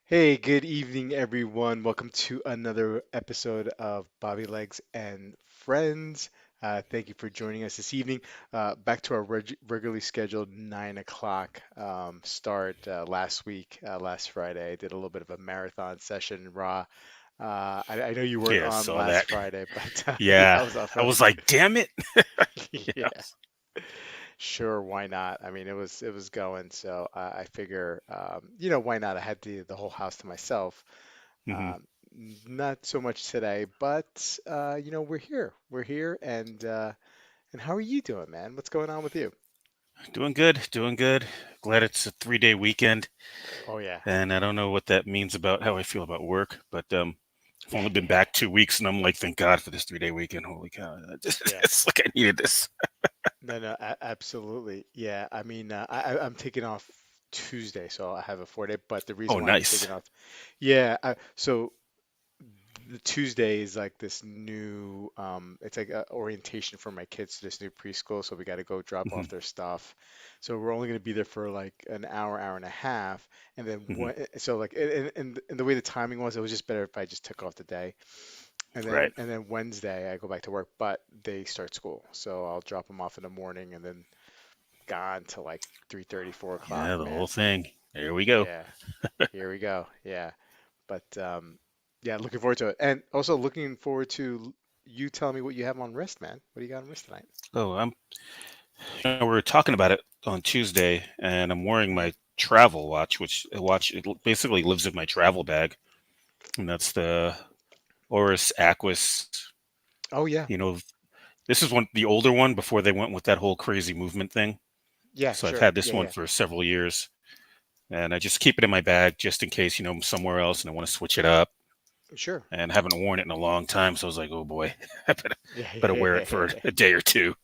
Hey, good evening, everyone. Welcome to another episode of Bobby Legs and Friends. Thank you for joining us this evening. Back to our regularly scheduled 9 o'clock start last week, last Friday. I did a little bit of a marathon session, Raw. I know you weren't Yeah, on saw last that. Friday, but yeah, I Yeah, was off I early. was like, damn it. Yeah. Yeah. Sure, why not? I mean, it was going, so I figure, why not? I had the whole house to myself. hmm Um, Not so much today, but we're here. We're here, and how are you doing, man? What's going on with you? Doing good, doing good. Glad it's a 3-day weekend, Oh yeah, and I don't know what that means about how I feel about work, but I've only been back 2 weeks, and I'm like, thank God for this 3-day weekend. Holy cow! yeah. It's like I needed this. No, no, absolutely. Yeah, I mean, I'm taking off Tuesday, so I have a 4 day. But the Oh, reason why I'm nice. taking off, yeah, so the Tuesday is like this new, it's like a orientation for my kids to this new preschool. So we got to go drop hmm off their stuff. So we're only going to be there for like an hour, hour and a half. And then hmm so like, and the way the timing was, it was just better if I just took off the day. And Right. then Wednesday I go back to work, but they start school. So I'll drop them off in the morning and then gone to like 3:30, 4 o'clock, Yeah, the whole man. thing. There we go. Yeah, here we go. Yeah. But yeah, looking forward to it. And also looking forward to you telling me what you have on wrist, man. What do you got on wrist tonight? Oh, we were talking about it on Tuesday, and I'm wearing Mm. my travel watch, which a watch it basically lives in my travel bag, and that's the Oris Aquis. Oh yeah. You know, this is one the older one before they went with that whole crazy movement thing. Yeah, So I've sure. had this Yeah, one yeah. for several years, and I just keep it in my bag just in case I'm somewhere else and I want to switch it up. Sure. And haven't worn it in a long time, so I was like, oh boy, I Yeah, better yeah, wear yeah, it yeah, for yeah. a day or two.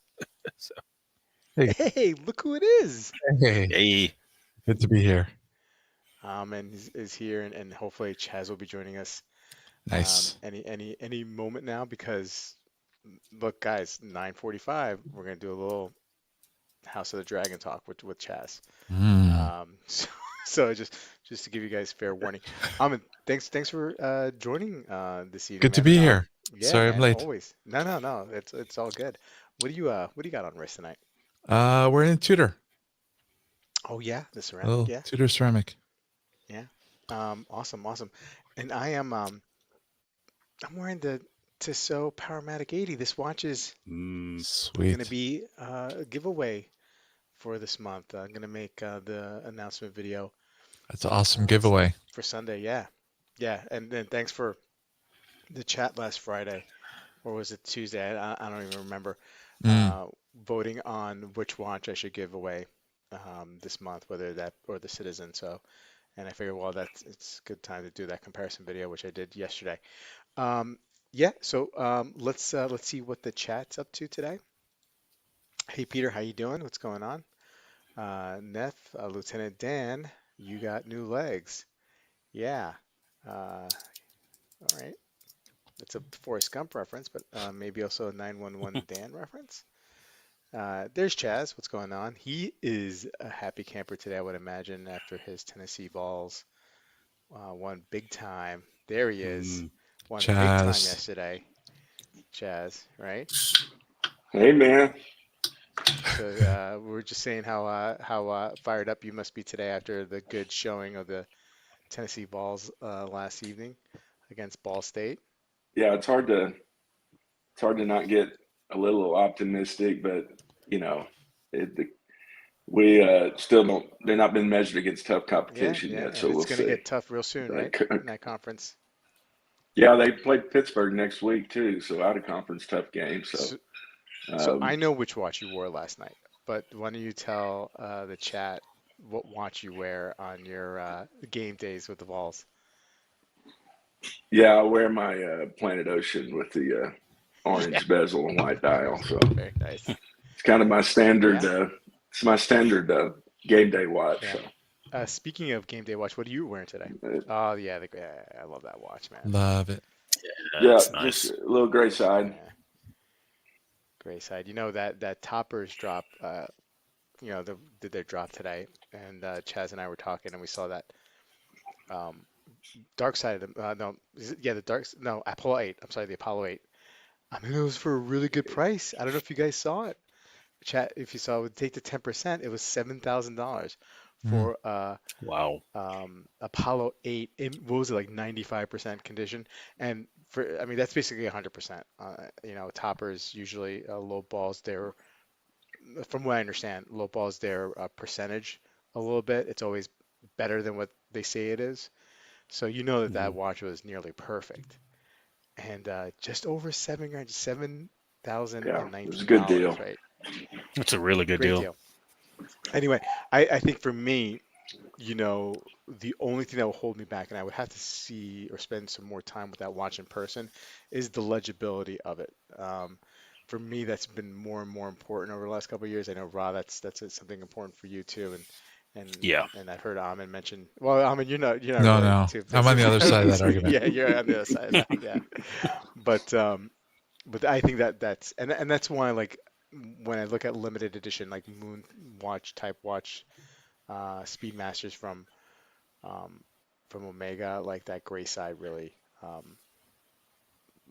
So, Hey, Hey, look who it is. hey, hey, good to be here. And is here, and hopefully Chaz will be joining us Nice. any moment now because look, guys, 9:45, we're gonna do a little House of the Dragon talk with Chaz. Mm. So, so just to give you guys fair warning. Thanks for joining this evening, Good to man. be here. Yeah, Sorry I'm man, late. always. No, no, no. It's all good. What do you got on wrist tonight? We're in Tudor, Oh yeah, the a ceramic, little yeah. Tudor ceramic. Yeah. Awesome, awesome. And I'm wearing the Tissot Powermatic 80. This watch is mm, gonna Sweet. be a giveaway for this month. I'm gonna make the announcement video That's an awesome uh, s- giveaway. for Sunday. Yeah, yeah. And then thanks for the chat last Friday, or was it Tuesday? I don't even remember. Mm. Uh, Voting on which watch I should give away this month, whether that or the Citizen. So, and I figured, well, it's a good time to do that comparison video, which I did yesterday. Um, yeah. So let's see what the chat's up to today. Hey Peter, how you doing? What's going on? Neth, Lieutenant Dan, you got new legs. Yeah. All right. It's a Forrest Gump reference, but maybe also a 911 Dan reference. There's Chaz. What's going on? He is a happy camper today, I would imagine, after his Tennessee Balls won big time. There he is. mm. Won big time Chaz. yesterday, Chaz, right? Hey man, So we were just saying how fired up you must be today after the good showing of the Tennessee Balls last evening against Ball State. yeah, it's hard to not get a little optimistic, but you know, it, the, we still don't. They're not been measured against tough Yeah, competition yeah, yet, and so it's we'll going to see. get tough real soon, right? Like, In that conference. yeah, they play Pittsburgh next week too, so out of conference tough game. So So, so I um, know which watch you wore last night, but why don't you tell the chat what watch you wear on your game days with the Vols? yeah, I wear my Planet Ocean with the Yeah, orange bezel and white dial. So very nice. it's kind of my standard. Yeah, It's my standard game day watch. yeah. So Speaking of game day watch, what are you wearing today? Uh, Oh yeah, I love that watch, man. Love it. Yeah, yeah, it's just nice. a little gray side. Yeah, gray side. You know that toppers drop. Did their drop today, and Chaz and I were talking, and we saw that um, dark side of the no, yeah, the no, Apollo 8. I'm sorry, the Apollo 8. I mean, it was for a really good price. I don't know if you guys saw it. Chat, if you saw, it would take the 10%. It was $7,000 Mm. for Wow. Apollo 8 in what was it, like 95% condition, and I mean that's basically 100%. Toppers usually low balls their, from what I understand, low balls their percentage a little bit. It's always better than what they say it is. So you know that Mhm. watch was nearly perfect, and just over 7 grand, seven thousand Yeah, and it was a nineteen good deal. dollars, right? It's a really good Great deal. deal. Anyway, I think for me, the only thing that will hold me back, and I would have to see or spend some more time with that watch in person, is the legibility of it. For me, that's been more and more important over the last couple of years. I know, Rob, that's something important for you too, and Yeah. and I've heard Amin mention. Well, Amin, you're not No, really no. too I'm on the other side of that busy. argument. Yeah, you're on the other side of that. Yeah, but I think that's and that's why, like, when I look at limited edition like moon watch type watch, Speedmasters um, from Omega, like that gray side really.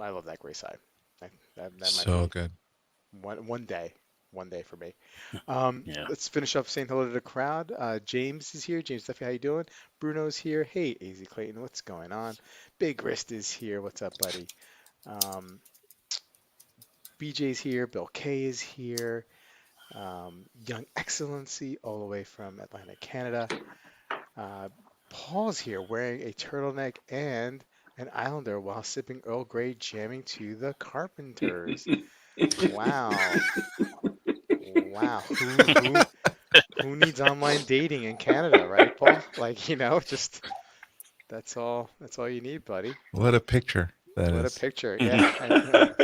I love that gray side. That might So be good. one day for me. Yeah. Let's finish up saying hello to the crowd. James is here. James Duffy, how you doing? Bruno's here. Hey, AZ Clayton, what's going on? Big Wrist is here. What's up, buddy? Um, BJ's here. Bill K is here. Young Excellency, all the way from Atlanta, Canada. Uh, Paul's here wearing a turtleneck and an Islander while sipping Earl Grey, jamming to the Carpenters. Wow. Wow. Who needs online dating in Canada, right, Paul? Like, just that's all you need, buddy. What a picture that What a is. picture. Yeah, I know.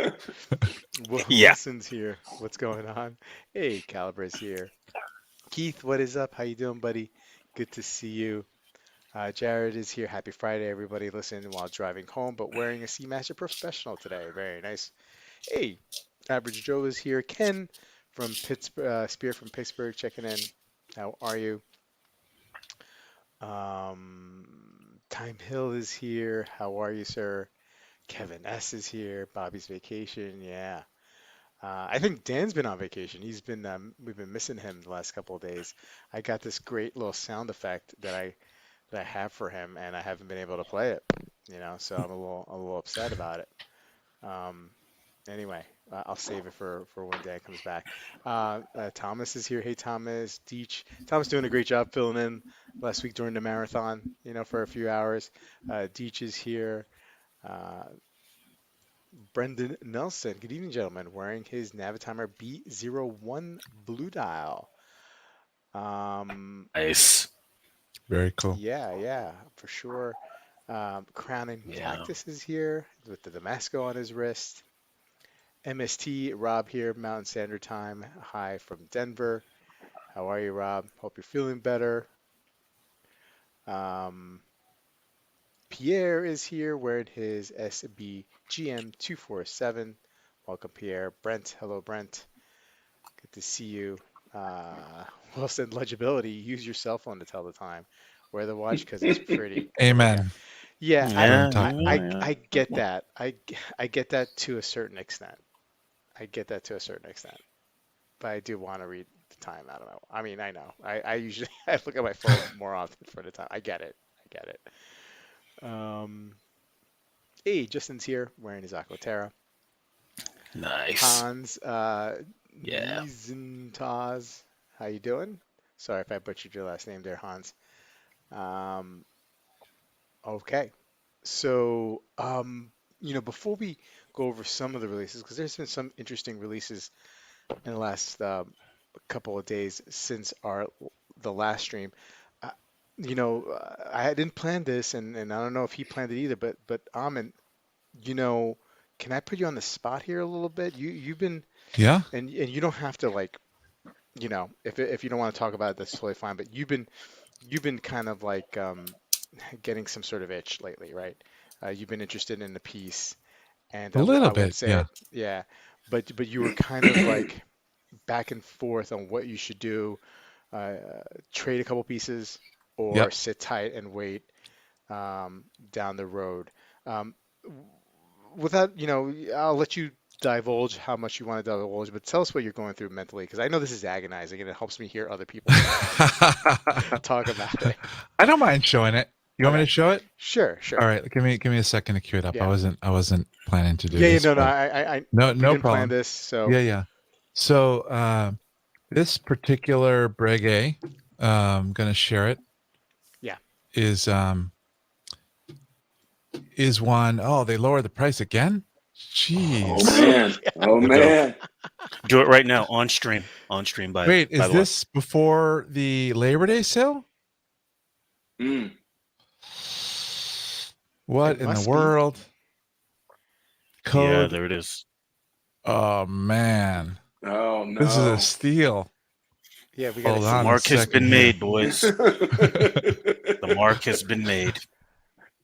Yeah. Wilson's here. What's going on? Hey, Calibra's here. Keith, what is up? How you doing, buddy? Good to see you. Jared is here. Happy Friday, everybody. Listening while driving home, but wearing a Seamaster Professional today. Very nice. Hey, Average Joe is here. Ken from Pittsburgh, Spear from Pittsburgh, checking in. How are you? Time Hill is here. How are you, sir? Kevin S is here. Bobby's vacation. Yeah. I think Dan's been on vacation. We've been missing him the last couple of days. I got this great little sound effect that I have for him, and I haven't been able to play it. So I'm a little upset about it. Um, anyway, I'll save it for when Dan comes back. Thomas is here. Hey, Thomas. Deech. Thomas doing a great job filling in last week during the marathon. For a few hours. Deech is here. Uh, Brendan Nelson. Good evening, gentlemen. Wearing his Navitimer B01 blue dial. Um, Nice. Very cool. yeah, for sure. Crowning Yeah. Cactus is here with the Damasco on his wrist. MST, Rob here, Mountain Standard Time. Hi from Denver. How are you, Rob? Hope you're feeling better. Um, Pierre is here wearing his SBGM 247. Welcome, Pierre. Brent, hello, Brent. Good to see you. Wilson, legibility. Use your cell phone to tell the time. Wear the watch because it's pretty. Yeah. Amen. Yeah, That's what I, I'm Yeah. I, talking I, about. Yeah. I get that. I get that to a certain extent. I get that to a certain extent. But I do want to read the time. I don't know. I mean, I know. I usually I look at my phone more often for the time. I get it. I get it. Hey, Justin's here wearing his Aquaterra. Nice. Hans Yeah. Niesentaz, how you doing? Sorry if I butchered your last name there, Hans. Um, okay. So, before we go over some of the releases, because there's been some interesting releases in the last couple of days since the last stream. Uh, I didn't plan this, and I don't know if he planned it either. But Amin, you know, can I put you on the spot here a little bit? You've been Yeah. and you don't have to, like, if you don't want to talk about it, that's totally fine. But you've been you've been kind of like getting some sort of itch lately, right? You've been interested in the piece, and A little I won't bit, say yeah. it, yeah, but you were kind of like back and forth on what you should do, uh, trade a couple pieces or Yep. sit tight and wait down the road. Um, without, I'll let you divulge how much you want to divulge, but tell us what you're going through mentally, because I know this is agonizing and it helps me hear other people talk about it. I don't mind showing it. You want me Okay, to show it? sure, All sure. right, give me a second to cue it up. Yeah, I wasn't planning to do yeah, yeah. this, No, no. but no, We no didn't plan problem. this, so Yeah, yeah. So this particular Breguet, I'm gonna share it. yeah. Is one. Oh, they lowered the price again. Oh Jeez. man. Yeah. Oh Here we go. man. Do it right now on stream. On stream, by Wait, is the way. this before the Labor Day sale? Mm. What It in the must be. world? Yeah, Code. there it is. Oh man, Oh this is a no. steal. Yeah, we got to Hold The on see. a mark has second been here. made, boys. The mark has been made.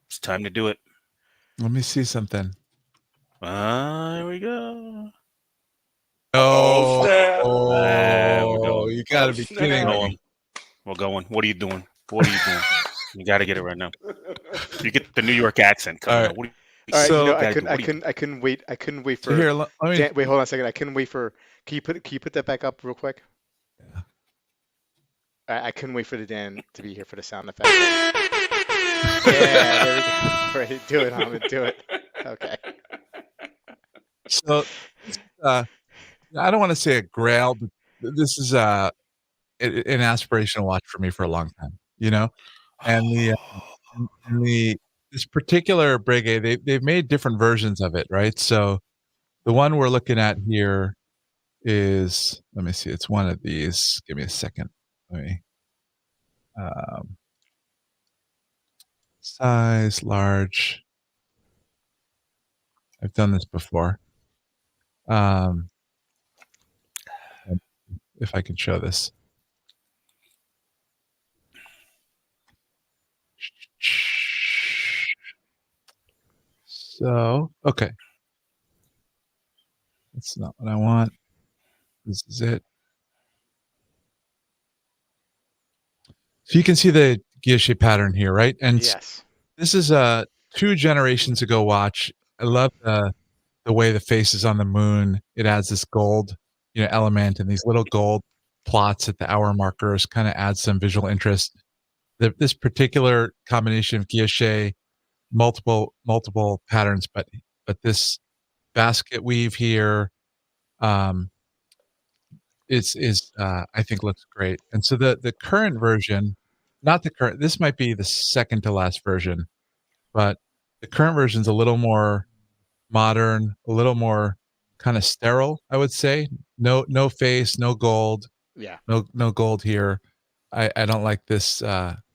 It's time to do it. Let me see something. Here we go. Oh Oh, snap. We're going. you got Oh to be We're kidding snap. me. going. We're going. What are you doing? What are you doing? You got to get it right now. You get the New York accent All coming right. out. What All right, So, gotta do? What do you do? I couldn't wait. I couldn't wait so for here, let me. Dan. Wait, hold on a second. I couldn't wait for. Can you put that back up real quick? I couldn't wait for the Dan to be here for the sound effect. Yeah, there we go. Right, do it, Ahmed. Do it. Okay. So, uh, I don't want to say a grail, but this is an aspirational watch for me for a long time. You know, and the this particular Breguet, they've made different versions of it, right? So the one we're looking at here is, let me see, it's one of these. Give me a second. Let me um, size large. I've done this before. Um, if I can show this. So, okay, that's not what I want. This is it. So you can see the gear pattern here, right? And Yes. this is a 2 generations ago watch. I love the way the face is on the moon. It adds this gold, element, and these little gold plots at the hour markers kind of adds some visual interest. This particular combination of guilloche, multiple patterns, but this basket weave here, um, is I think looks great. And so the current version, not the current, this might be the second to last version, but the current version's a little more modern, a little more kind of sterile, I would say. No face, no gold, Yeah. no gold here. I don't like this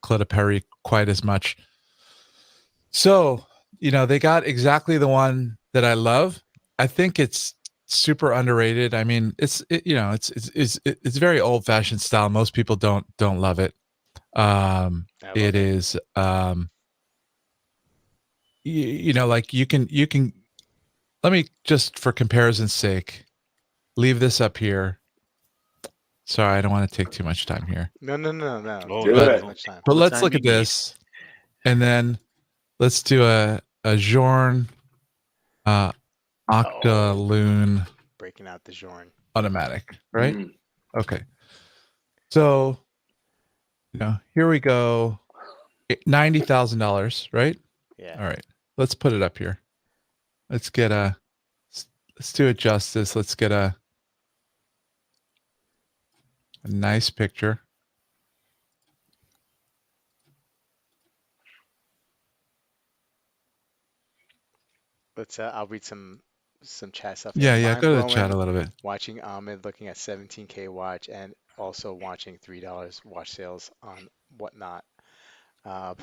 Cleta Perry quite as much. So, they got exactly the one that I love. I think it's super underrated. I mean, it's very old fashioned style. Most people don't love it. I It love it. is like you can let me just for comparison's sake leave this up here. Sorry, I don't want to take too much time here. No, no, no, no. Oh, Take Do take But as it. much time. but all the let's time look you at need. this and then let's do a Journe uh Oh, Octaloon breaking out the Jorn. automatic, right? Mm. Okay. So, here we go. $90,000, right? Yeah. All right. Let's put it up here. Let's get let's do it justice. Let's get a nice picture. Let's. I'll read some chat stuff here. Yeah, yeah. Mind Go to the chat blowing. a little bit. Watching Ahmed looking at 17K watch and also watching $3 watch sales on whatnot. Uh,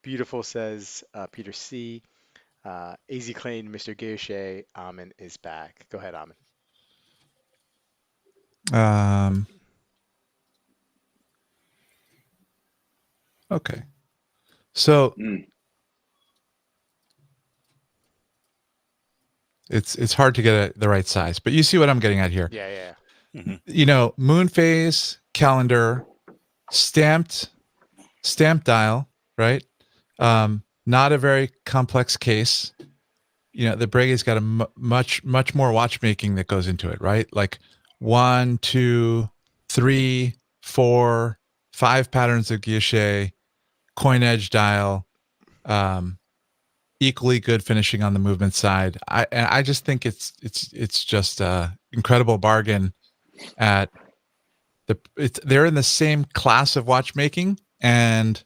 Beautiful says Peter C. Easy Clean, Mr. Gaucher, Amin is back. Go ahead, Amin. Um, Okay. So Mm. it's hard to get the right size, but you see what I'm getting at here. Yeah, yeah. Hmm. You know, moon phase, calendar, stamped dial, right? Not a very complex case. You know, the Breguet's got a much more watchmaking that goes into it, right? Like 1, 2, 3, 4, 5 patterns of guilloche, coin edge dial, um, equally good finishing on the movement side. I just think it's just a incredible bargain at they're in the same class of watchmaking, and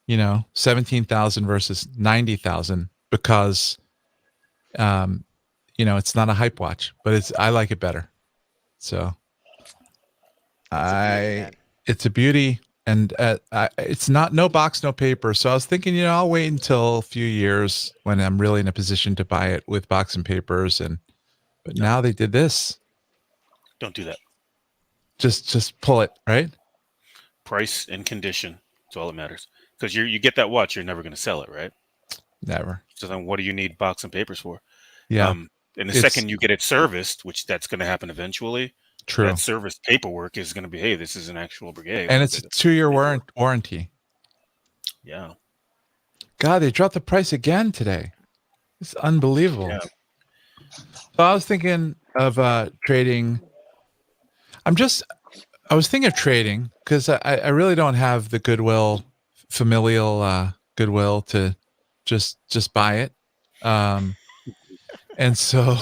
you know, 17,000 versus 90,000 because um you know, it's not a hype watch, but I like it better. So It's a beauty, I man. it's a beauty, and it's not no box, no paper. So I was thinking, you know, I'll wait until a few years when I'm really in a position to buy it with box and papers. And but No, now they did this. don't do that. Just pull it, right? Price and condition. That's all that matters. Because you get that watch, you're never going to sell it, right? Never. So then, what do you need box and papers for? Yeah, And the it's second you get it serviced, which that's going to happen eventually, that true. service paperwork is going to be, hey, this is an actual Breguet. And Look it's a at the 2-year paperwork. warranty. Yeah, God, they dropped the price again today. It's unbelievable. yeah. So I was thinking of trading. I'm just I was thinking of trading because I really don't have the familial goodwill to just buy it. Um, and so,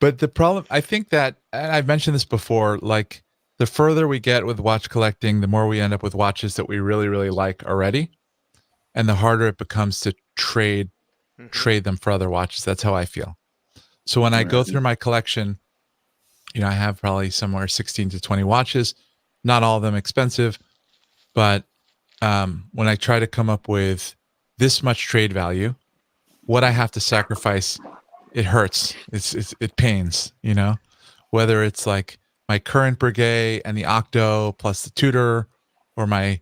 but the problem, I think that, and I've mentioned this before, like the further we get with watch collecting, the more we end up with watches that we really, really like already. And the harder it becomes to Hmm. trade them for other watches. That's how I feel. So when I go Right. through my collection, you know, I have probably somewhere 16 to 20 watches, not all of them expensive, but when I try to come up with this much trade value, what I have to sacrifice, it hurts. It pains, you know, whether it's like my current Breguet and the Octo plus the Tudor, or my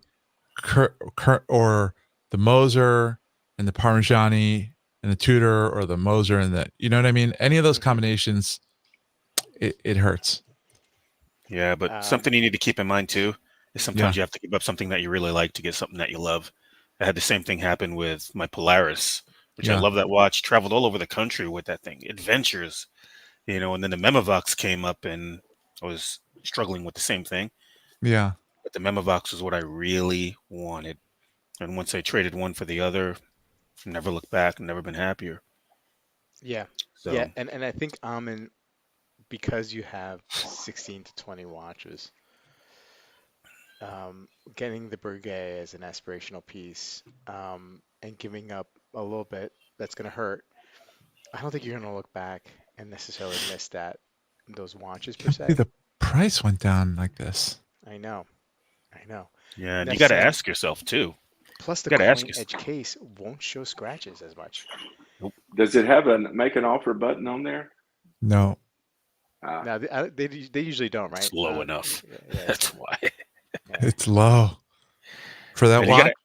or the Moser and the Parmigiani and the Tudor, or the Moser and the, you know what I mean? Any of those Hmm. combinations, it hurts. Yeah, but Um, something you need to keep in mind too is mhm. Yeah. sometimes you have to give up something that you really like to get something that you love. I had the same thing happen with my Polaris, which I Yeah. love that watch. Traveled all over the country with that thing, adventures, and then the Memovox came up, and I was struggling with the same thing. Yeah. But the Memovox was what I really wanted, and once I traded one for the other, never looked back, never been happier. Yeah, yeah, So and I think Amin, because you have 16 to 20 watches, getting the Breguet as an aspirational piece, and giving up a little bit, that's going to hurt. I don't think you're going to look back and necessarily miss those watches per Can't believe se. the price went down like this. I know, I know. yeah, and you got to Necessarily. ask yourself too. Plus, the You got to ask coin yourself. edge case won't show scratches as much. Nope, Does it have a make an offer button on there? No, Ah, Now, they usually don't, it's right? low enough. Yeah, yeah, That's why. yeah. it's low for that And you got watch. to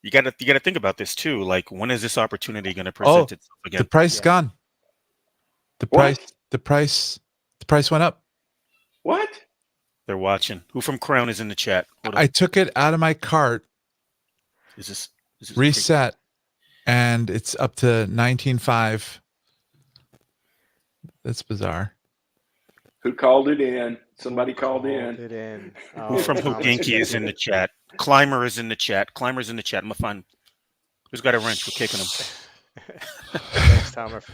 you got to think about this too. Like, when is this opportunity going to present Oh, itself the again? price is Yeah. gone. The price, what? the price, the price went up. What? They're watching. Who from Crown is in the chat? What I took it out of my cart, is this? Is this freaking? reset, and it's up to 19.5. That's bizarre. Who called it in? Who Somebody called called in. it in? Who Oh, from Thomas Hokinky is in the chat? Climber is in the chat. Climber's in the chat. I'm gonna find who's got a wrench. We're kicking him. Thanks, Thomas,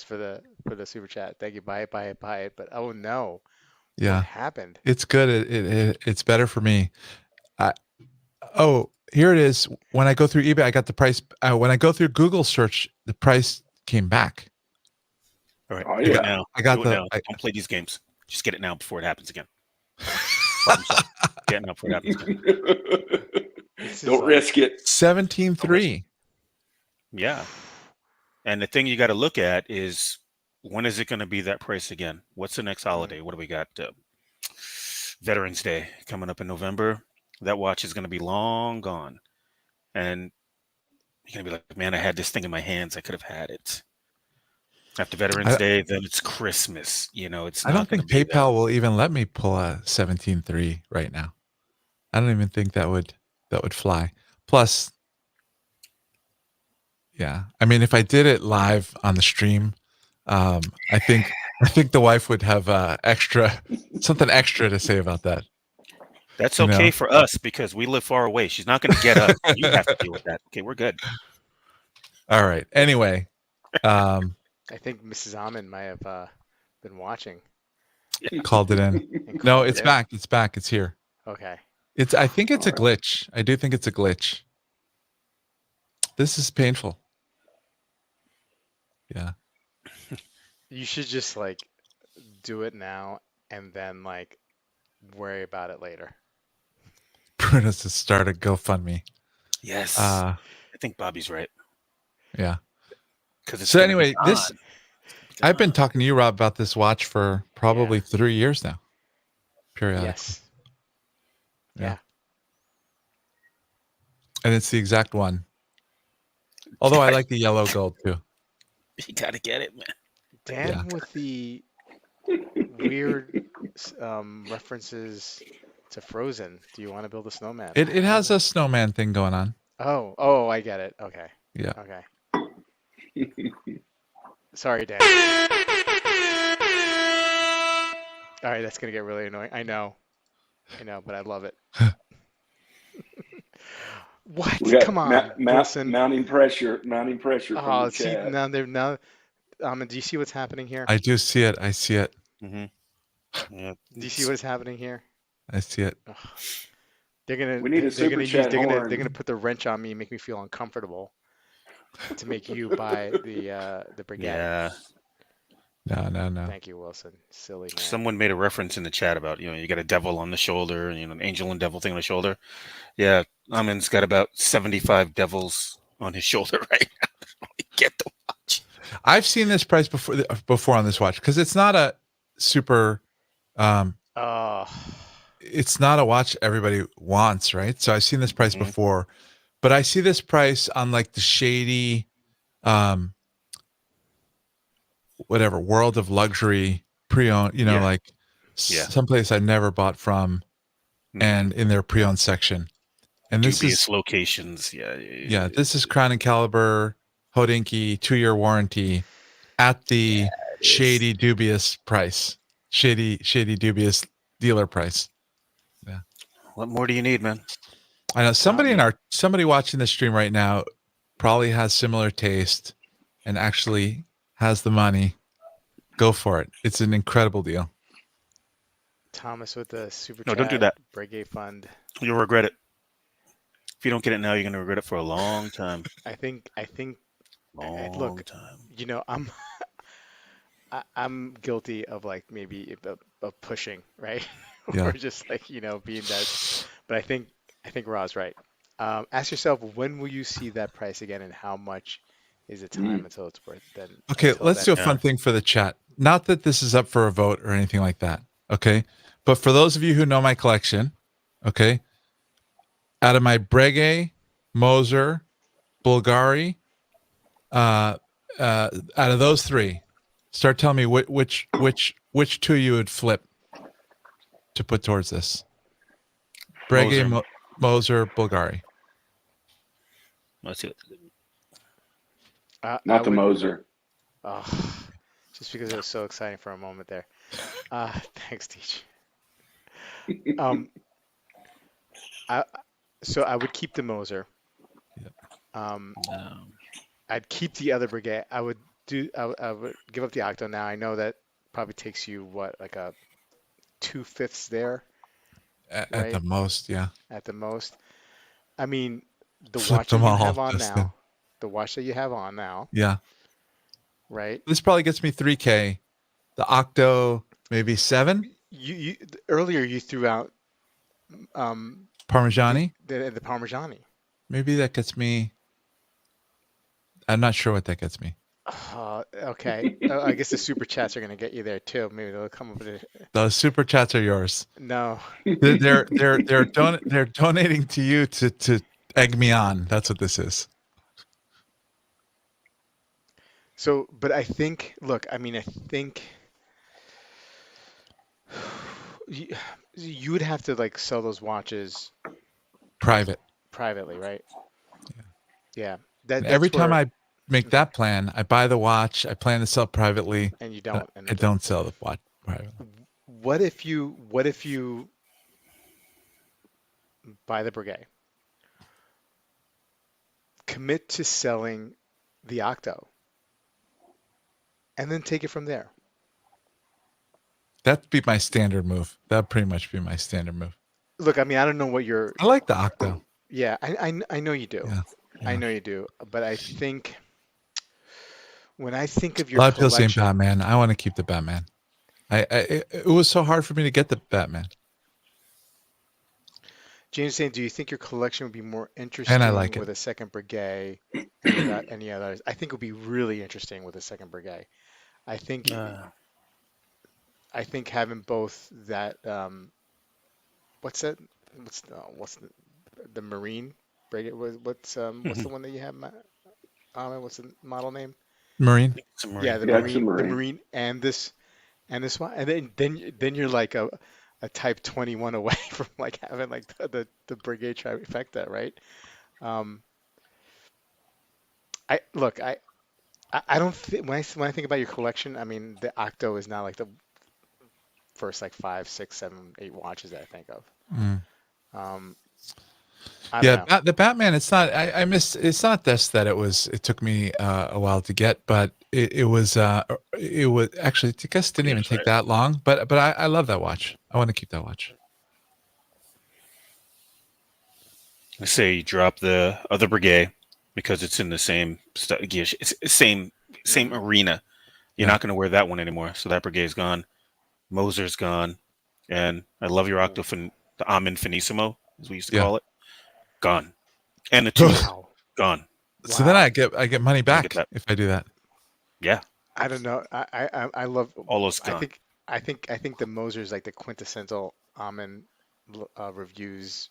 for the super chat. Thank you. Buy it, buy it, buy it. But oh no, what Yeah, happened? it's good. It's better for me. I, oh, here it is. When I go through eBay, I got the price. When I go through Google search, the price came back. All right, Oh do it yeah. now. I got Do it the. now. Don't play these games. Just get it now before it happens again. Problem solved. Get it now before it happens again. This is Don't like risk it. 17.3. Yeah. And the thing you got to look at is, when is it going to be that price again? What's the next mm, holiday? What do we got? Veterans Day coming up in November. That watch is going to be long gone. and you're gonna be like, man, I had this thing in my hands. I could have had it. After Veterans I, Day, then it's Christmas. It's I don't not gonna think be there. PayPal will even let me pull a 17.3 right now. I don't even think that would fly. Plus, yeah, I mean, if I did it live on the stream, I think the wife would have something extra to say about that. That's You know. okay for us because we live far away. She's not gonna get up. You have to deal with that. Okay, we're good. All right. Anyway, I think Mrs. Amin might have been watching called it in. and No, called it it's in. back. It's back. It's here. Okay. I think it's a All right. glitch. I do think it's a glitch. This is painful. Yeah. You should just like do it now and then like worry about it later. Bruno's has started GoFundMe. Yes, Uh, I think Bobby's right yeah. because it's So gonna be anyway, gone. I've been talking to you, Rob, about this watch for probably Yeah. 3 years now. Periodically. Yes. Yeah. Yeah. And it's the exact one. Although I like the yellow gold too. You gotta get it, man. Dan with the weird references to Frozen. Do you want to build a snowman? It has a snowman thing going on. Oh, I get it. Okay. Yeah. Okay. Sorry, Dan. All right, that's gonna get really annoying. I know, but I love it. What? We got Come on, Wilson. mounting pressure from Oh, the see, chat. now, do you see what's happening here? I do see it. I see it. Mm-hmm. Yeah. Do you see what's happening here? I see it. Ugh. They're gonna We need a they're gonna super chat they're horn. gonna put the wrench on me and make me feel uncomfortable to make you buy the Breguet. Yeah. No. Thank you, Wilson. Silly man. Someone made a reference in the chat about you got a devil on the shoulder and an angel and devil thing on the shoulder. Yeah, Amin's got about 75 devils on his shoulder right now. Get the watch. I've seen this price before on this watch because it's not a super. Oh, It's not a watch everybody wants, right? So I've seen this price before, but I see this price on like the shady, whatever World of Luxury pre-owned, Yeah. like Yeah. someplace I never bought from, and in their pre-owned section. And this dubious is locations. Yeah. this is Crown and Caliber Hodinkee 2-year warranty at the shady dubious price, shady dubious dealer price. What more do you need, man? I know somebody watching the stream right now probably has similar taste and actually has the money. Go for it. It's an incredible deal. Thomas with the super No, chat. don't do that. Breguet fund. You'll regret it. If you don't get it now, you're going to regret it for a long time. I think. Long Look, time. I'm guilty of like maybe of pushing, right? Yeah. Or just like being that. But I think Ra's right. Ask yourself, when will you see that price again, and how much is the time until it's worth? Then Okay, until let's do a then- fun thing for the chat. Not that this is up for a vote or anything like that. Okay, but for those of you who know my collection, okay, out of my Breguet, Moser, Bulgari, out of those three, start telling me which two you would flip to put towards this. Breguet, Moser, Bulgari. Let's see. I Not the would- Moser. Oh, just because it was so exciting for a moment there. Thanks, Teach. So I would keep the Moser. I'd keep the other Breguet. I would give up the Octo now. I know that probably takes you like a 2/5 there At Right. the most, yeah. at the most. I mean, the Flip watch that them you all, have on Justin. now, the watch that you have on now, Yeah. right? This probably gets me 3K. The Octo, maybe 7. You earlier you threw out Parmigiani. the Parmigiani. Maybe that gets me. I'm not sure what that gets me. Okay. I guess the super chats are gonna get you there too. Maybe they'll come up with it. Those super chats are yours. No. They're donating to you to egg me on. That's what this is. So, but I think, look, I mean, I think you, you would have to like sell those watches Private. privately, right? Yeah. Yeah. And every That's time where, I make mhm. that plan, I buy the watch. I plan to sell privately, And you but don't end I up doing. don't sell the watch privately. What if you buy the Breguet, commit to selling the Octo, and then take it from there? That'd be my standard move. That'd pretty much be my standard move. Look, I mean, I don't know what your, I like the Octo. yeah, I know you do. Yeah. I Yeah. know you do, but I think when I think of A your lot of people saying collection, Batman. I want to keep the Batman. It was so hard for me to get the Batman, James is saying, do you think your collection would be more and I interesting like it. with a second Breguet and without any others? I think it would be really interesting with a second Breguet. I think I think having both that what's that? The Marine Breguet? What's the Mhm. one that you have, what's the model name? Marine. It's a Yeah, Marine. the Yeah, it's a Marine, the Marine. Marine, and this one, and then you're like a Type 21 away from like having like the Breguet trifecta, right? Um, I look, I don't think when I think about your collection, I mean the Octo is not like the first like five, six, seven, eight watches that I think of. Mm. Um, I don't Yeah, know. the Batman. It's not. I missed. It's not this that it was. It took me a while to get, but it was. It was actually. I guess it didn't even Yes, take right. that long. But I love that watch. I want to keep that watch. I say you drop the other Breguet because it's in the same it's the same Hmm. arena. You're Yeah. not going to wear that one anymore. So that Breguet's gone. Moser's gone, and I love your Ooh, the Amin Finissimo, as we used to Yeah. call it, gone, and the Tudor wow, gone. So then wow. I get money Gotta get back that. if I do that. Yeah, I don't know. I love. all those I gone. think I think the Moser is like the quintessential Amin reviews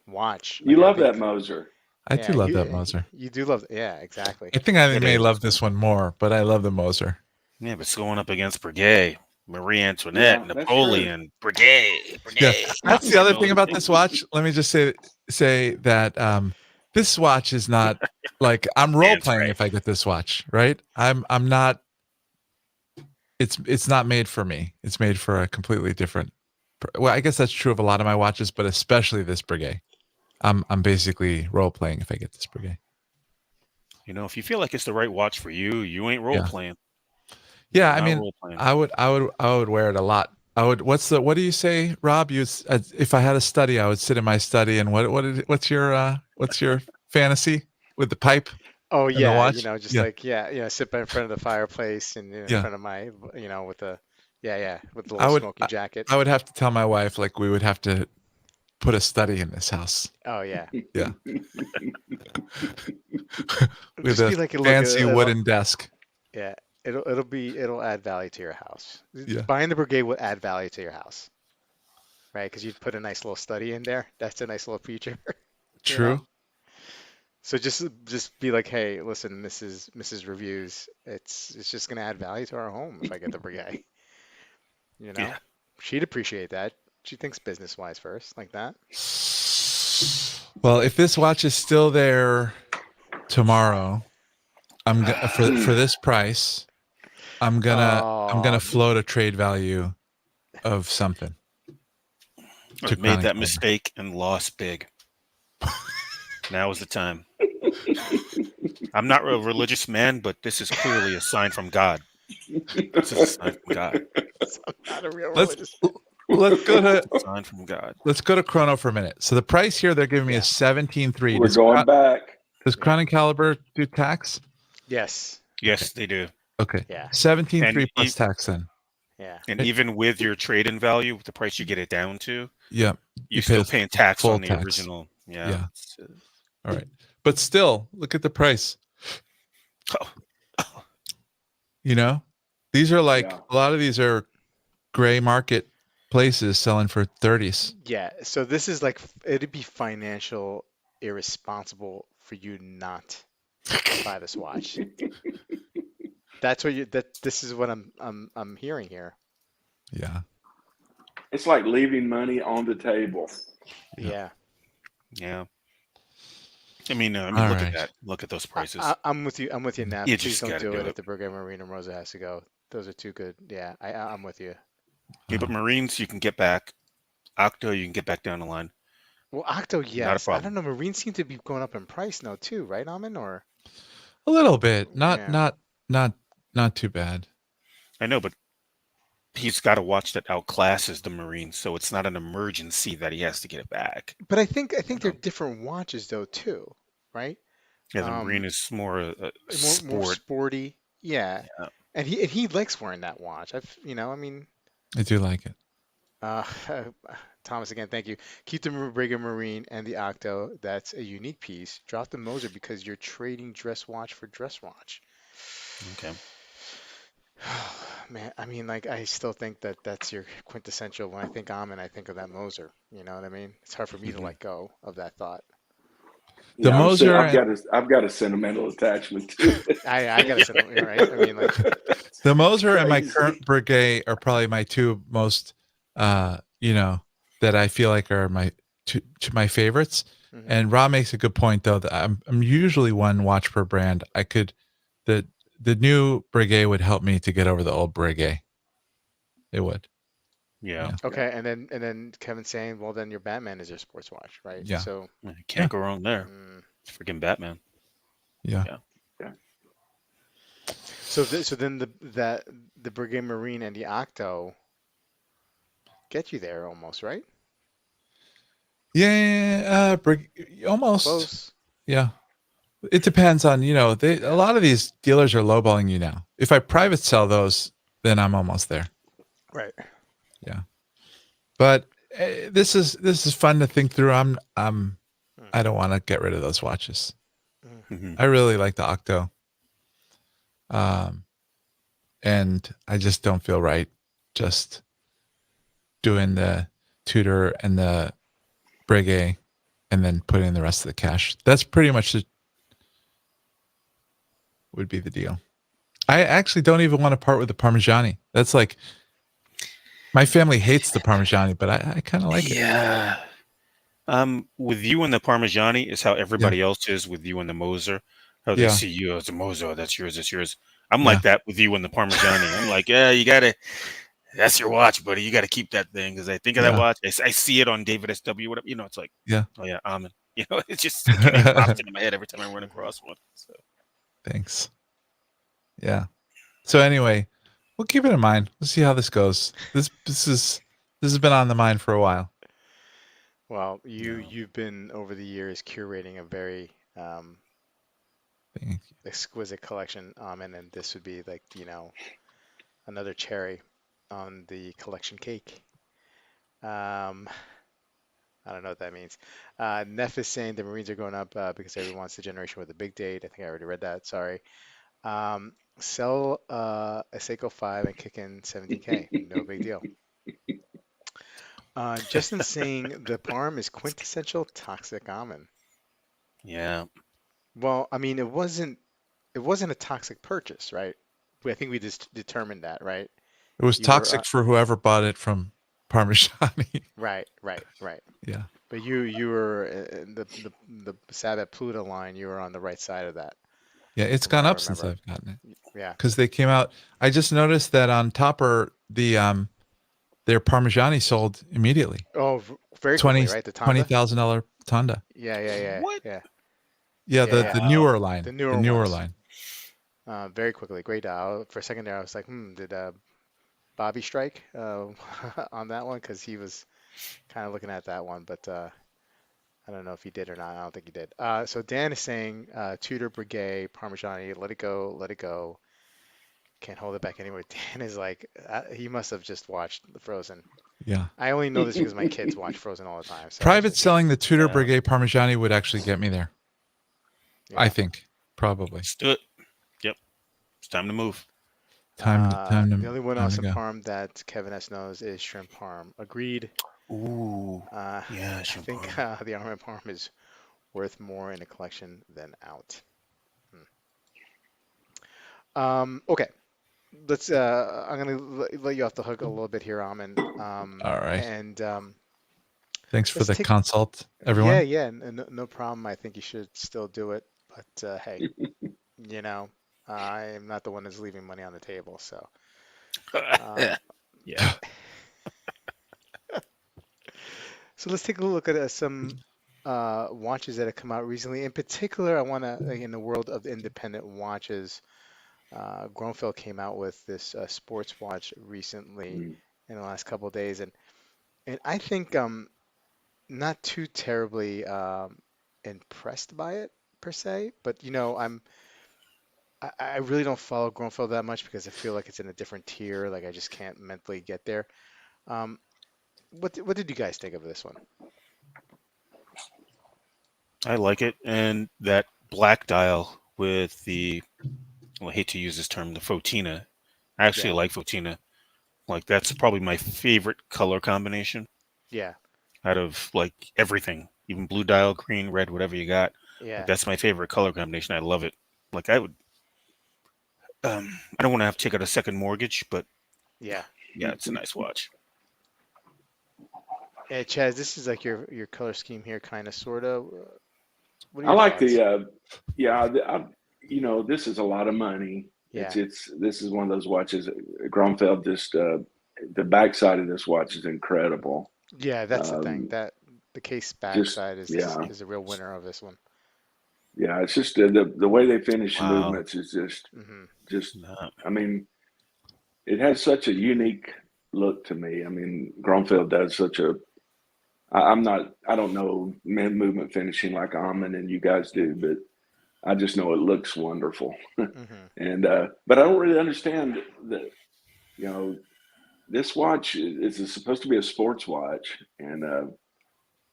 watch. You Like I love that think, Moser. I do yeah, love that Moser. you do love. Yeah, exactly. I think I It may is. love this one more, but I love the Moser. Yeah, but it's going up against Breguet, Marie Antoinette, Yeah, that's true. Napoleon, Breguet, Yeah, Breguet. that's the You other know, thing about this watch. Let me just say that this watch is not like I'm role dance playing right. if I get this watch, right? I'm not. It's not made for me. It's made for a completely different. Well, I guess that's true of a lot of my watches, but especially this Breguet. I'm basically role playing if I get this Breguet. You know, if you feel like it's the right watch for you, you ain't role Yeah. playing. Yeah, You're I not mean, role playing. I would wear it a lot. I would. What do you say, Rob? If I had a study, I would sit in my study and what's your fantasy with the pipe Oh and the yeah, watch? just Yeah, like sit by in front of the fireplace and in yeah. front of my, with the, yeah, with the I little would smoking jacket. I would have to tell my wife like we would have to put a study in this house. Oh yeah, Yeah, it'll with just a be like a look. fancy wooden desk. Yeah, it'll add value to your house. Yeah, Buying the Brigade will add value to your house, right? Because you'd put a nice little study in there. That's a nice little feature, you know. true. So just be like, hey, listen, Mrs. Reviews, it's just gonna add value to our home if I get the Brigade, you know. Yeah. She'd appreciate that. She thinks business wise first, like that. Well, if this watch is still there tomorrow, for this price, I'm gonna Oh, float a trade value of something to I've Crown made and that Caliber. mistake and lost big. Now is the time. I'm not a religious man, but this is clearly a sign from God. This is a sign from God. I'm not a real Let's religious man. let's go to It's a sign from God. Chrono for a minute. So the price here they're giving me is Yeah, 17.3. We're going back. Does yeah, Crown and Caliber do tax? yes, Okay. Yes, they do. Okay. yeah, 17.3 And plus tax then. yeah. and Eh, even with your trade-in value, the price you get it down to, Yeah. You you're pay still the paying tax full on the tax. original. Yeah. Yeah. All right. But still, look at the price. Oh, You know? These are like Yeah. a lot of these are gray market places selling for 30s. Yeah, so this is like it'd be financial irresponsible for you not to buy this watch. That's what you that this is what I'm hearing here. Yeah. It's like leaving money on the table. Yeah. Yeah. Yeah. I mean, All look at right. that. Look at those I, prices. I'm with you. I'm with you, Neff. You Please just don't got to do do it if it. the Breguet Marine and Rosa has to go. Those are too good. Yeah, I'm with you. Yeah, but Marines, you can get back. Octo, you can get back down the line. Well, Octo, Not a yes. I don't problem. know. Marines seem to be going up in price now too, right, Amin? Or A little bit. Not yeah. not not not too bad. I know, but he's got a watch that outclasses the Marines, so it's not an emergency that he has to get it back. But I think You they're know, different watches though too, right? yeah, the Marine Um, is more a more sport. sporty. Yeah, Yeah. and he likes wearing that watch. I mean, I do like it. uh, Thomas again, thank you. Keep the Breguet Marine and the Octo. That's a unique piece. Drop the Moser because you're trading dress watch for dress watch. Okay. Man, I mean, like, I still think that that's your quintessential. When I think Amin, I think of that Moser. You know what I mean? It's hard for me to Hmm. let go of that thought. The Yeah, Moser I've and got a sentimental attachment to it. I gotta send him, right? I mean, like, the It's Moser and my current crazy. Breguet are probably my two most that I feel like are my to my favorites. mhm. And Rob makes a good point though that I'm usually one watch per brand. I could the the new Breguet would help me to get over the old Breguet. It would. Yeah. Yeah. Yeah. Okay, and then Kevin's saying, well, then your Batman is your sports watch, right? Yeah. So, You Yeah. can't go wrong there. mm, It's freaking Batman. Yeah. Yeah. Yeah. so then the Brigade Marine and the Octo get you there almost, right? Yeah. Almost. Close. Yeah. It depends on, a Yeah. lot of these dealers are lowballing you now. If I private sell those, then I'm almost there. Right. Yeah. But this is fun to think through. Mm, I don't want to get rid of those watches. mm. Hmm. I really like the Octo. And I just don't feel right just doing the Tudor and the Breguet and then putting in the rest of the cash. That's pretty much would be the deal. I actually don't even want to part with the Parmigiani. That's like my family hates the Parmigiani, but I kind of like it. Yeah. With you and the Parmigiani is how Yeah. everybody else is with you and the Moser. How they Yeah. see you as a Moser, "Oh, that's yours, that's yours." I'm Yeah. like that with you and the Parmigiani. I'm like, yeah, you gotta. That's your watch, buddy. You got to keep that thing because I think of that Yeah. watch. I see it on David SW. Whatever. It's like, Yeah. oh yeah, Amin. Your name pops into my head every time I run across one. So Thanks. Yeah. So anyway, we'll keep it in mind. We'll see how this goes. This has been on the mind for a while. Well, yeah. you've been over the years curating a very Thank you. exquisite collection, and this would be like, another cherry on the collection cake. Um, I don't know what that means. Neff is saying the Marines are going up because everyone wants the generation with a big date. I think I already read that. Sorry. Sell a Seiko 5 and kick in 70K. No big deal. Justin saying the Parm is quintessential toxic almond. Yeah. Well, I mean, it wasn't a toxic purchase, right? I think we just determined that, right? It was You were toxic for whoever bought it from Parmigiani. right, right, right. Yeah. But you were in the Sabbath Pluto line. You were on the right side of that, Yeah, it's from what gone I up since remember. I've gotten it. Yeah. Because they came out. I just noticed that on Topper, their Parmigiani sold immediately. Oh, very Twenty quickly, right? The twenty Tonda. thousand dollar Tonda. Yeah, yeah, yeah, What? yeah, Yeah, yeah, the yeah. newer Wow. line. The The newer newer ones. line. Very quickly. Great dial. For a second there, I was like, did Bobby strike on that one? Because he was kind of looking at that one, but I don't know if he did or not. I don't think he did. So Dan is saying Tudor Breguet Parmigiani, let it go, let it go. Can't hold it back anymore. Dan is like, he must have just watched the Frozen. Yeah. I only know this because my kids watch Frozen all the time. So Private selling the Tudor Yeah. Breguet Parmigiani would actually get me there. I yeah. think. Probably. Let's do it. Yep. It's time to move. Time The only one to else in go. Parm that Kevin S knows is shrimp parm. Agreed. Ooh. I Yeah, think Champagne. the Armand parm is worth more in a collection than out. Okay, let's. I'm gonna let you off the hook a little bit here, Amin. All right. And Thanks for let's the take. consult, Yeah, everyone. yeah, no, no problem. I think you should still do it, but hey, I'm not the one that's leaving money on the table. So, um, Yeah. so let's take a look at some watches that have come out recently. In particular, I want to, in the world of independent watches, Gronfeld came out with this sports watch recently Mm. in the last couple of days, and I think not too terribly impressed by it per se, but I really don't follow Gronfeld that much because I feel like it's in a different tier. Like I just can't mentally get there. Um, what did you guys think of this one? I like it. And that black dial with the, well, I hate to use this term, the Fotina. I actually Yeah, like Fotina. Like, that's probably my favorite color combination yeah, out of like everything, even blue dial, green, red, whatever you got. Like, yeah, that's my favorite color combination. I love it. Like, I would, I don't want to have to take out a second mortgage, but yeah. yeah, it's a nice watch. Chaz, this is like your color scheme here, kind of, sort of. What are I your like thoughts? the yeah. This is a lot of money. Yeah, This is one of those watches. Gromfeld just the backside of this watch is incredible. yeah, that's the thing. Um, That the case just backside is yeah, is a real winner of this one. yeah. It's just the way they finish the Wow. movements is just. No. I mean, it has such a unique look to me. I mean, Gromfeld does such a. I'm not. I don't know men movement finishing like Amin and you guys do, but I just know it looks wonderful. Hmm. And but I don't really understand that. You know, this watch is supposed to be a sports watch, and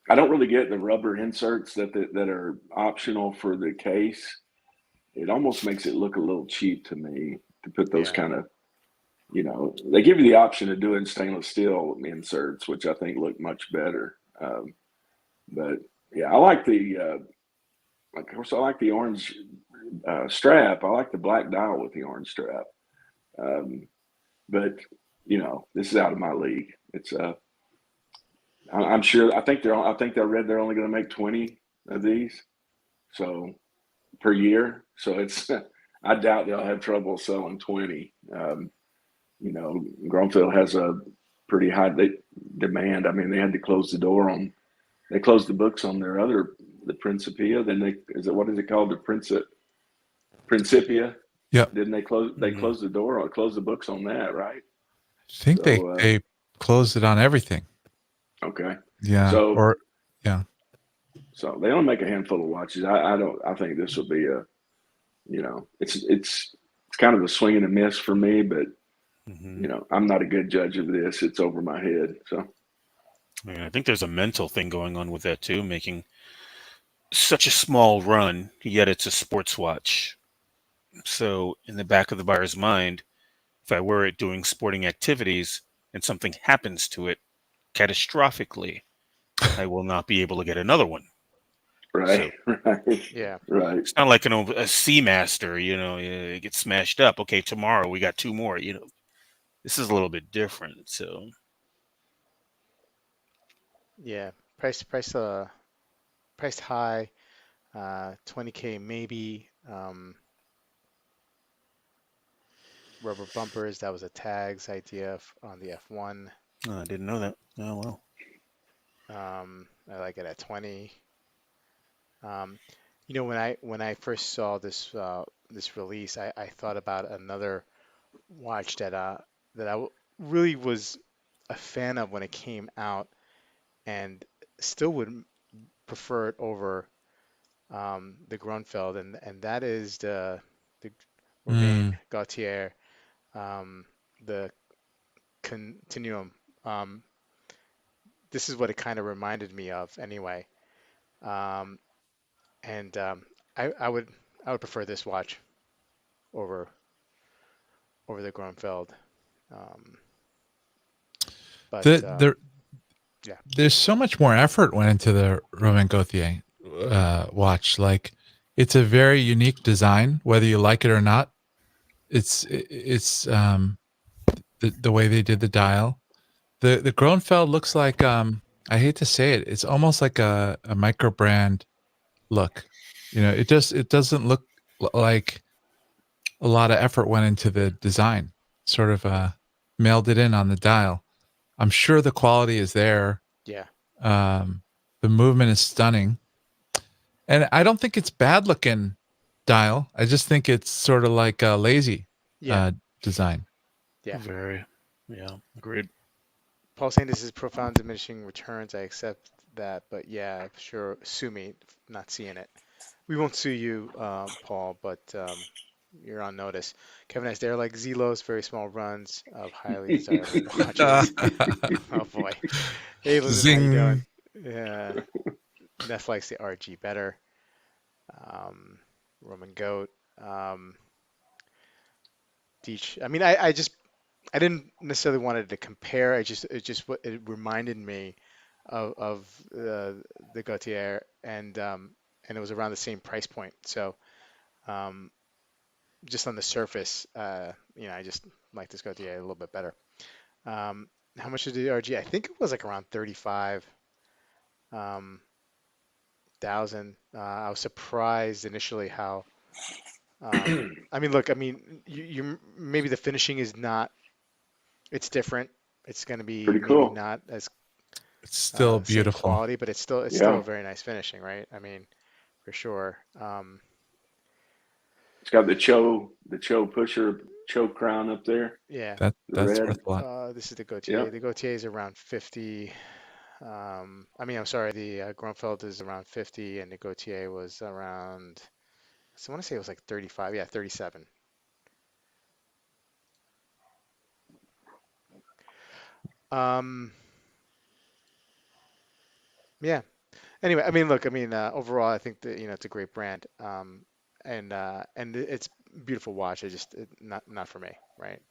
I don't really get the rubber inserts that are optional for the case. It almost makes it look a little cheap to me to put those Yeah, kind of. They give you the option of doing stainless steel inserts, which I think look much better. But yeah, I like of course, I like the orange strap. I like the black dial with the orange strap. Um, but this is out of my league. It's I'm sure. I think I think I read they're only going to make 20 of these, so per year. So it's. I doubt they'll have trouble selling 20. Gromfield has a pretty high demand. I mean, they had to close the door on. They closed the books on the Principia. Then what is it called? Principia. Principia. Yep. Didn't they close? They Mm-hmm. closed the door or closed the books on that, right? I think they So they closed it on everything. okay. Yeah. So Or yeah. so they only make a handful of watches. I don't. I think this will be a. It's kind of a swing and a miss for me, but Mm-hmm. I'm not a good judge of this. It's over my head. So I think there's a mental thing going on with that too, making such a small run, yet it's a sports watch. So, in the back of the buyer's mind, if I were doing sporting activities and something happens to it catastrophically, I will not be able to get another one. right, So, right, Yeah, right. it's not like a Seamaster, it gets smashed up. Okay, tomorrow we got two more. This is a little bit different. So, yeah. Priced high, 20K maybe. Rubber bumpers. That was a tags idea on the F1. I didn't know that. Oh, well. I like it at 20. Um, when I first saw this release, I thought about another watch that really was a fan of when it came out, and still would prefer it over the Grunfeld, and that is the Romain Mm. Gautier, the Continuum. Um, this is what it kind of reminded me of, anyway. Um, and I would prefer this watch over the Grunfeld. Um, but The yeah, there's so much more effort went into the Romain Gauthier. watch. Like, it's a very unique design, whether you like it or not. It's the way they did the dial. The Groenfeld looks like, I hate to say it, it's almost like a micro brand look. It doesn't look like a lot of effort went into the design. Sort of mailed it in on the dial. I'm sure the quality is there. Yeah. Um, the movement is stunning, and I don't think it's bad looking dial. I just think it's sort of like a lazy Yeah. design. Yeah. Very. Yeah. Agreed. Paul saying this is profound diminishing returns. I accept that, but yeah, sure. Sue me for not seeing it. We won't sue you, Paul, but you're on notice. Kevin S. They're like Zelos, very small runs of highly desirable watches. Oh boy. Hey, listen, how you doing? Zing. Yeah. Nef likes the RG better. Roman Goat. Deech. I mean, I didn't necessarily wanted to compare. It reminded me of the Gautier, and it was around the same price point. So um, just on the surface, I just like this Gautier a little bit better. Um, how much is the RG? I think it was like around 35 um, thousand. I was surprised initially how. I mean, look. I mean, you maybe the finishing is not. It's different. It's going to be Pretty maybe cool. not as It's still same beautiful. quality, but it's still Yeah. a very nice finishing, right? I mean, for sure. It's got the Cho pusher, Cho crown up there, Yeah. the That's red. worth a lot. This is the Gautier. Yep. The Gautier is around 50. I mean, I'm sorry, the Grunfeld is around 50, and the Gautier was around. So I want to say it was like 35. Yeah, 37. Um, yeah. Anyway, I mean, look, I mean, overall, I think that it's a great brand, and it's a beautiful watch. Not for me, right?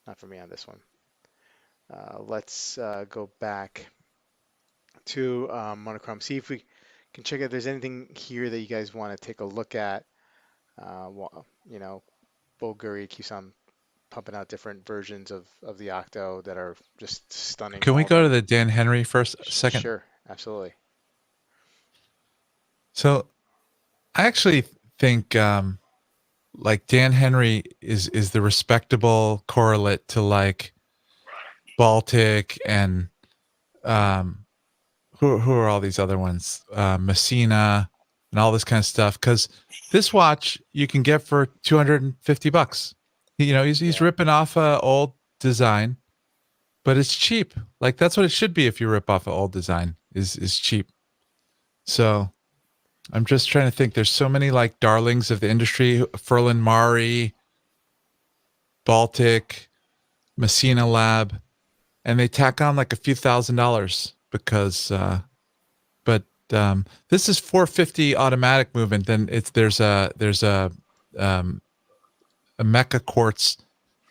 Not for me on this one. Let's go back to monochrome. See if we can check out if there's anything here that you guys want to take a look at. Well, Bulgari keeps on pumping out different versions of the Octo that are just stunning, Can we all of go to them. the Dan Henry first second? Sure, absolutely. So I actually think like Dan Henry is the respectable correlate to like Baltic and um who are all these other ones? Messina and all this kind of stuff. Because this watch you can get for $250. He's Yeah, ripping off a old design, but it's cheap. Like that's what it should be if you rip off an old design is cheap. So I'm just trying to think. There's so many like darlings of the industry: Ferlin Mari, Baltic, Messina Lab, and they tack on like a few $1,000 because but this is 450 automatic movement. Then um, a Mecha Quartz,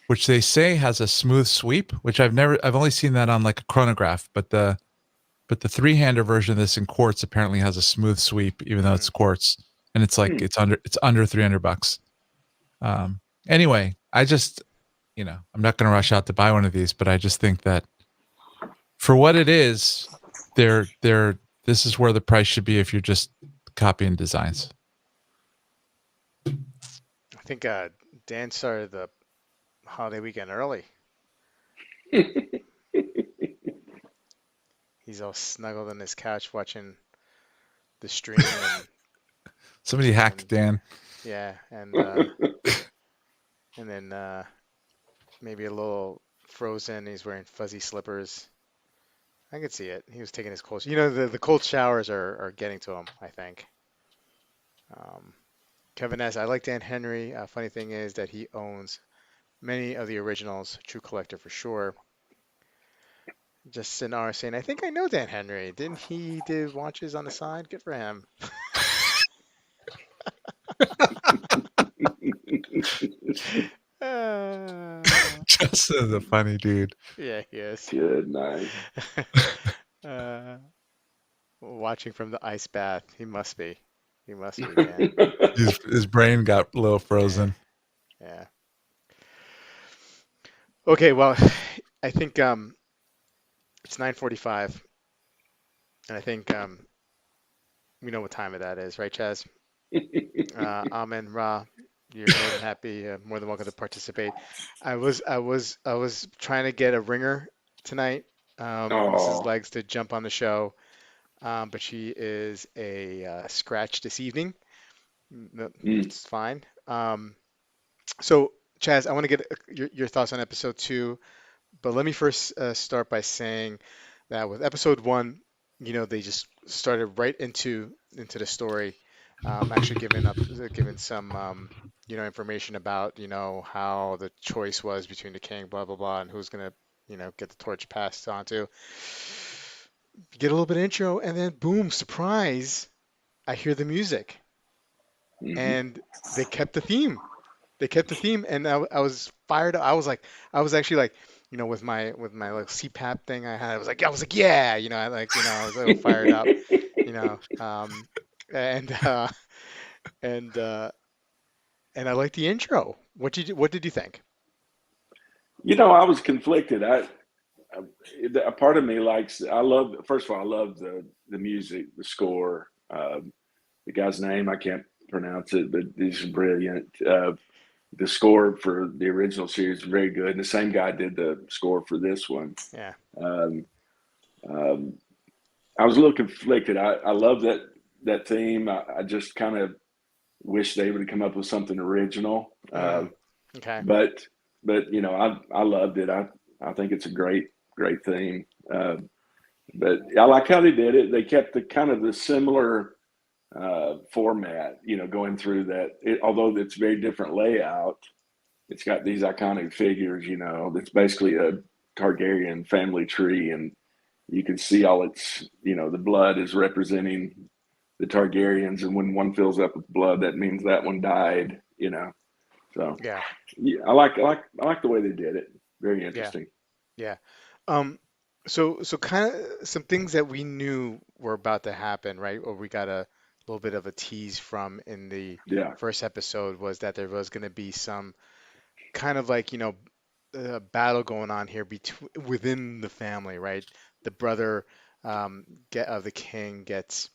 which they say has a smooth sweep, which I've only seen that on like a chronograph, but the three-hander version of this in quartz apparently has a smooth sweep, even though it's mm, quartz, and it's like Hmm. it's under $300. Anyway, I just I'm not going to rush out to buy one of these, but I just think that for what it is, they're this is where the price should be if you're just copying designs. I think Dan started the holiday weekend early. He's all snuggled on his couch watching the stream Somebody hacked and Dan. yeah, and then maybe a little frozen. He's wearing fuzzy slippers. I could see it. He was taking his cold. The cold showers are getting to him, I think. Um, Kevin S. I like Dan Henry. Funny thing is that he owns many of the originals. True collector for sure. Just Sinar saying, I think I know Dan Henry. Didn't he do watches on the side? Good for him. Uh, Justin's a funny dude. yeah, he is. Good night. Uh, watching from the ice bath. He must be. He must be, man. His brain got a little Yeah, frozen. yeah. Okay, well, I think it's 9:45, and I think we know what time of that is, right, Chaz? Amin, Ra, you're more than happy, more than welcome to participate. I was trying to get a ringer tonight, Mrs. Oh, Legs to jump on the show, but she is a scratch this evening. No, mm, it's fine. So, Chaz, I want to get your thoughts on episode two, but let me first start by saying that with episode one, they just started right into the story, actually giving some information about how the choice was between the king, blah blah blah, and who's gonna get the torch passed on to. Get a little bit of intro, and then boom, surprise! I hear the music, hmm. and they kept the theme. They kept the theme, and I was fired up. I was actually like, with my like CPAP thing I was like, yeah, I was a little fired up, you know, um, and and uh, and I like the intro. What did you think? I was conflicted. A part of me likes. I love. First of all, I love the music, the score. The guy's name I can't pronounce it, but he's brilliant. The score for the original series is very good, and the same guy did the score for this one. Yeah. Um, um, I was a little conflicted. I love that theme. I just kind of wish they would have come up with something original. Mm, okay. But I loved it. I think it's a great theme. But I like how they did it. They kept the kind of the similar format, going through that. Although it's very different layout, it's got these iconic figures. That's basically a Targaryen family tree, and you can see all the blood is representing the Targaryens, and when one fills up with blood, that means that one died. So Yeah. yeah, I like the way they did it. Very Yeah. interesting. Yeah. Um, so kind of some things that we knew were about to happen, right? Or we got a little bit of a tease from in the Yeah, first episode was that there was going to be some kind of like, battle going on here between within the family, right? The brother of the king gets,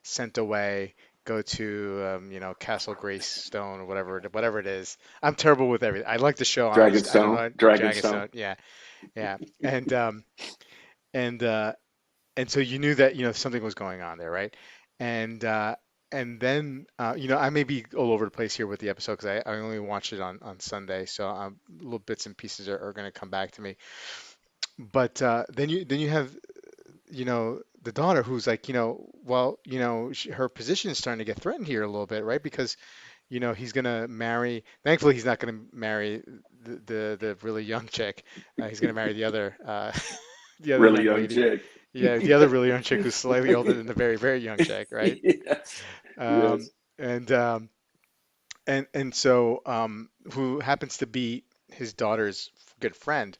sent away, go to Castle Greystone or whatever it is. I'm terrible with everything. I like the show. I don't Dragonstone, know Dragonstone. Dragonstone. Yeah, yeah. And and so you knew that something was going on there, right? And then I may be all over the place here with the episode because I only watched it on Sunday, so little bits and pieces are going to come back to me. But then you have the daughter who's like well her position is starting to get threatened here a little bit, right? Because he's gonna marry. Thankfully, he's not gonna marry the really young chick. He's gonna marry the other the other Really young young lady. chick. Yeah, the other really young chick who's slightly older than the very very young chick, right? Yes, Um, yes. and so who happens to be his daughter's good friend.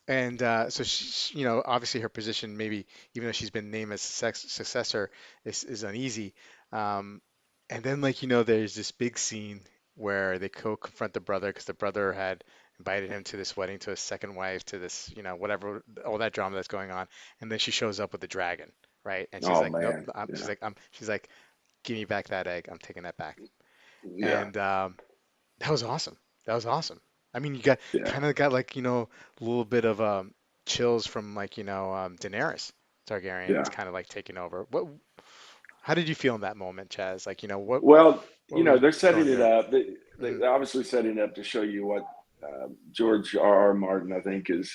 And so she, obviously her position, maybe even though she's been named as successor, is uneasy. Um, and then, like, there's this big scene where they go confront the brother because the brother had invited him to this wedding to his second wife, to this, whatever, all that drama that's going on. And then she shows up with the dragon, right? And she's Oh like, nope. man, yeah, She's like, give me back that egg. I'm taking that back. yeah, And that was awesome. That was awesome. I mean, you got yeah, kind of got like, a little bit of chills from like, Daenerys Targaryen yeah. kind of like taking over. How did you feel in that moment, Chaz? Like, Well, what was they're going setting through it it? up. Hmm. They're obviously setting it up to show you what George R. R. Martin, I think, has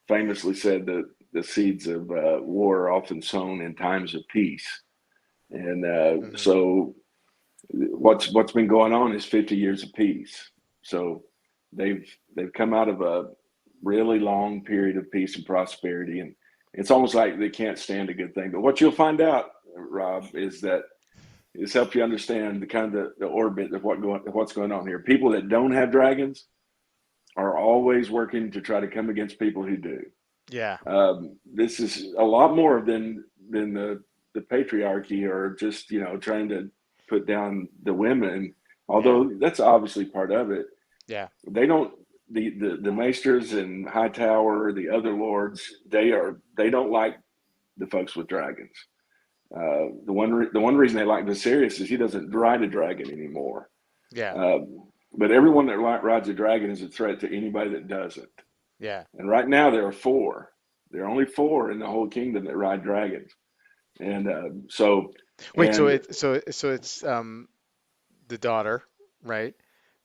famously said that the seeds of war are often sown in times of peace. And Hmm. so what's been going on is 50 years of peace. So they've come out of a really long period of peace and prosperity, and it's almost like they can't stand a good thing. But what you'll find out, Rob, is that it's helped you understand the kind of the orbit of what's going on here. People that don't have dragons are always working to try to come against people who do. Yeah. This is a lot more than than the patriarchy, or just trying to put down the women. Yeah. Although that's obviously part of it, Yeah. they don't. The Maesters and Hightower, the other lords, they don't like the folks with dragons. The one reason they like Viserys is he doesn't ride a dragon anymore. Yeah. But everyone that rides a dragon is a threat to anybody that doesn't. Yeah. And right now there are four. There are only four in the whole kingdom that ride dragons. And Wait, so and it's the daughter, right?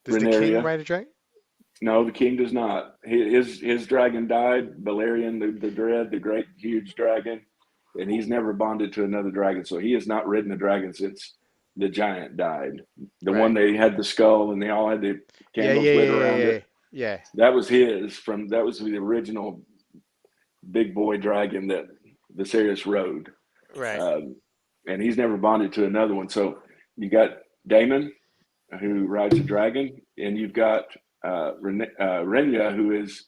Does the king Rhaenyra, ride a dragon? no, the king does not. His dragon died. Balerion, the dread, the great huge dragon, and he's never bonded to another dragon. So he has not ridden a dragon since the giant died. The one Right. they had the skull and they all had the Yeah, candles yeah, lit yeah, yeah, around yeah. it. Yeah. That was the original big boy dragon that Viserys rode. Right. Um, and he's never bonded to another one. So you got Daemon, who rides a dragon, and you've got Renya, who is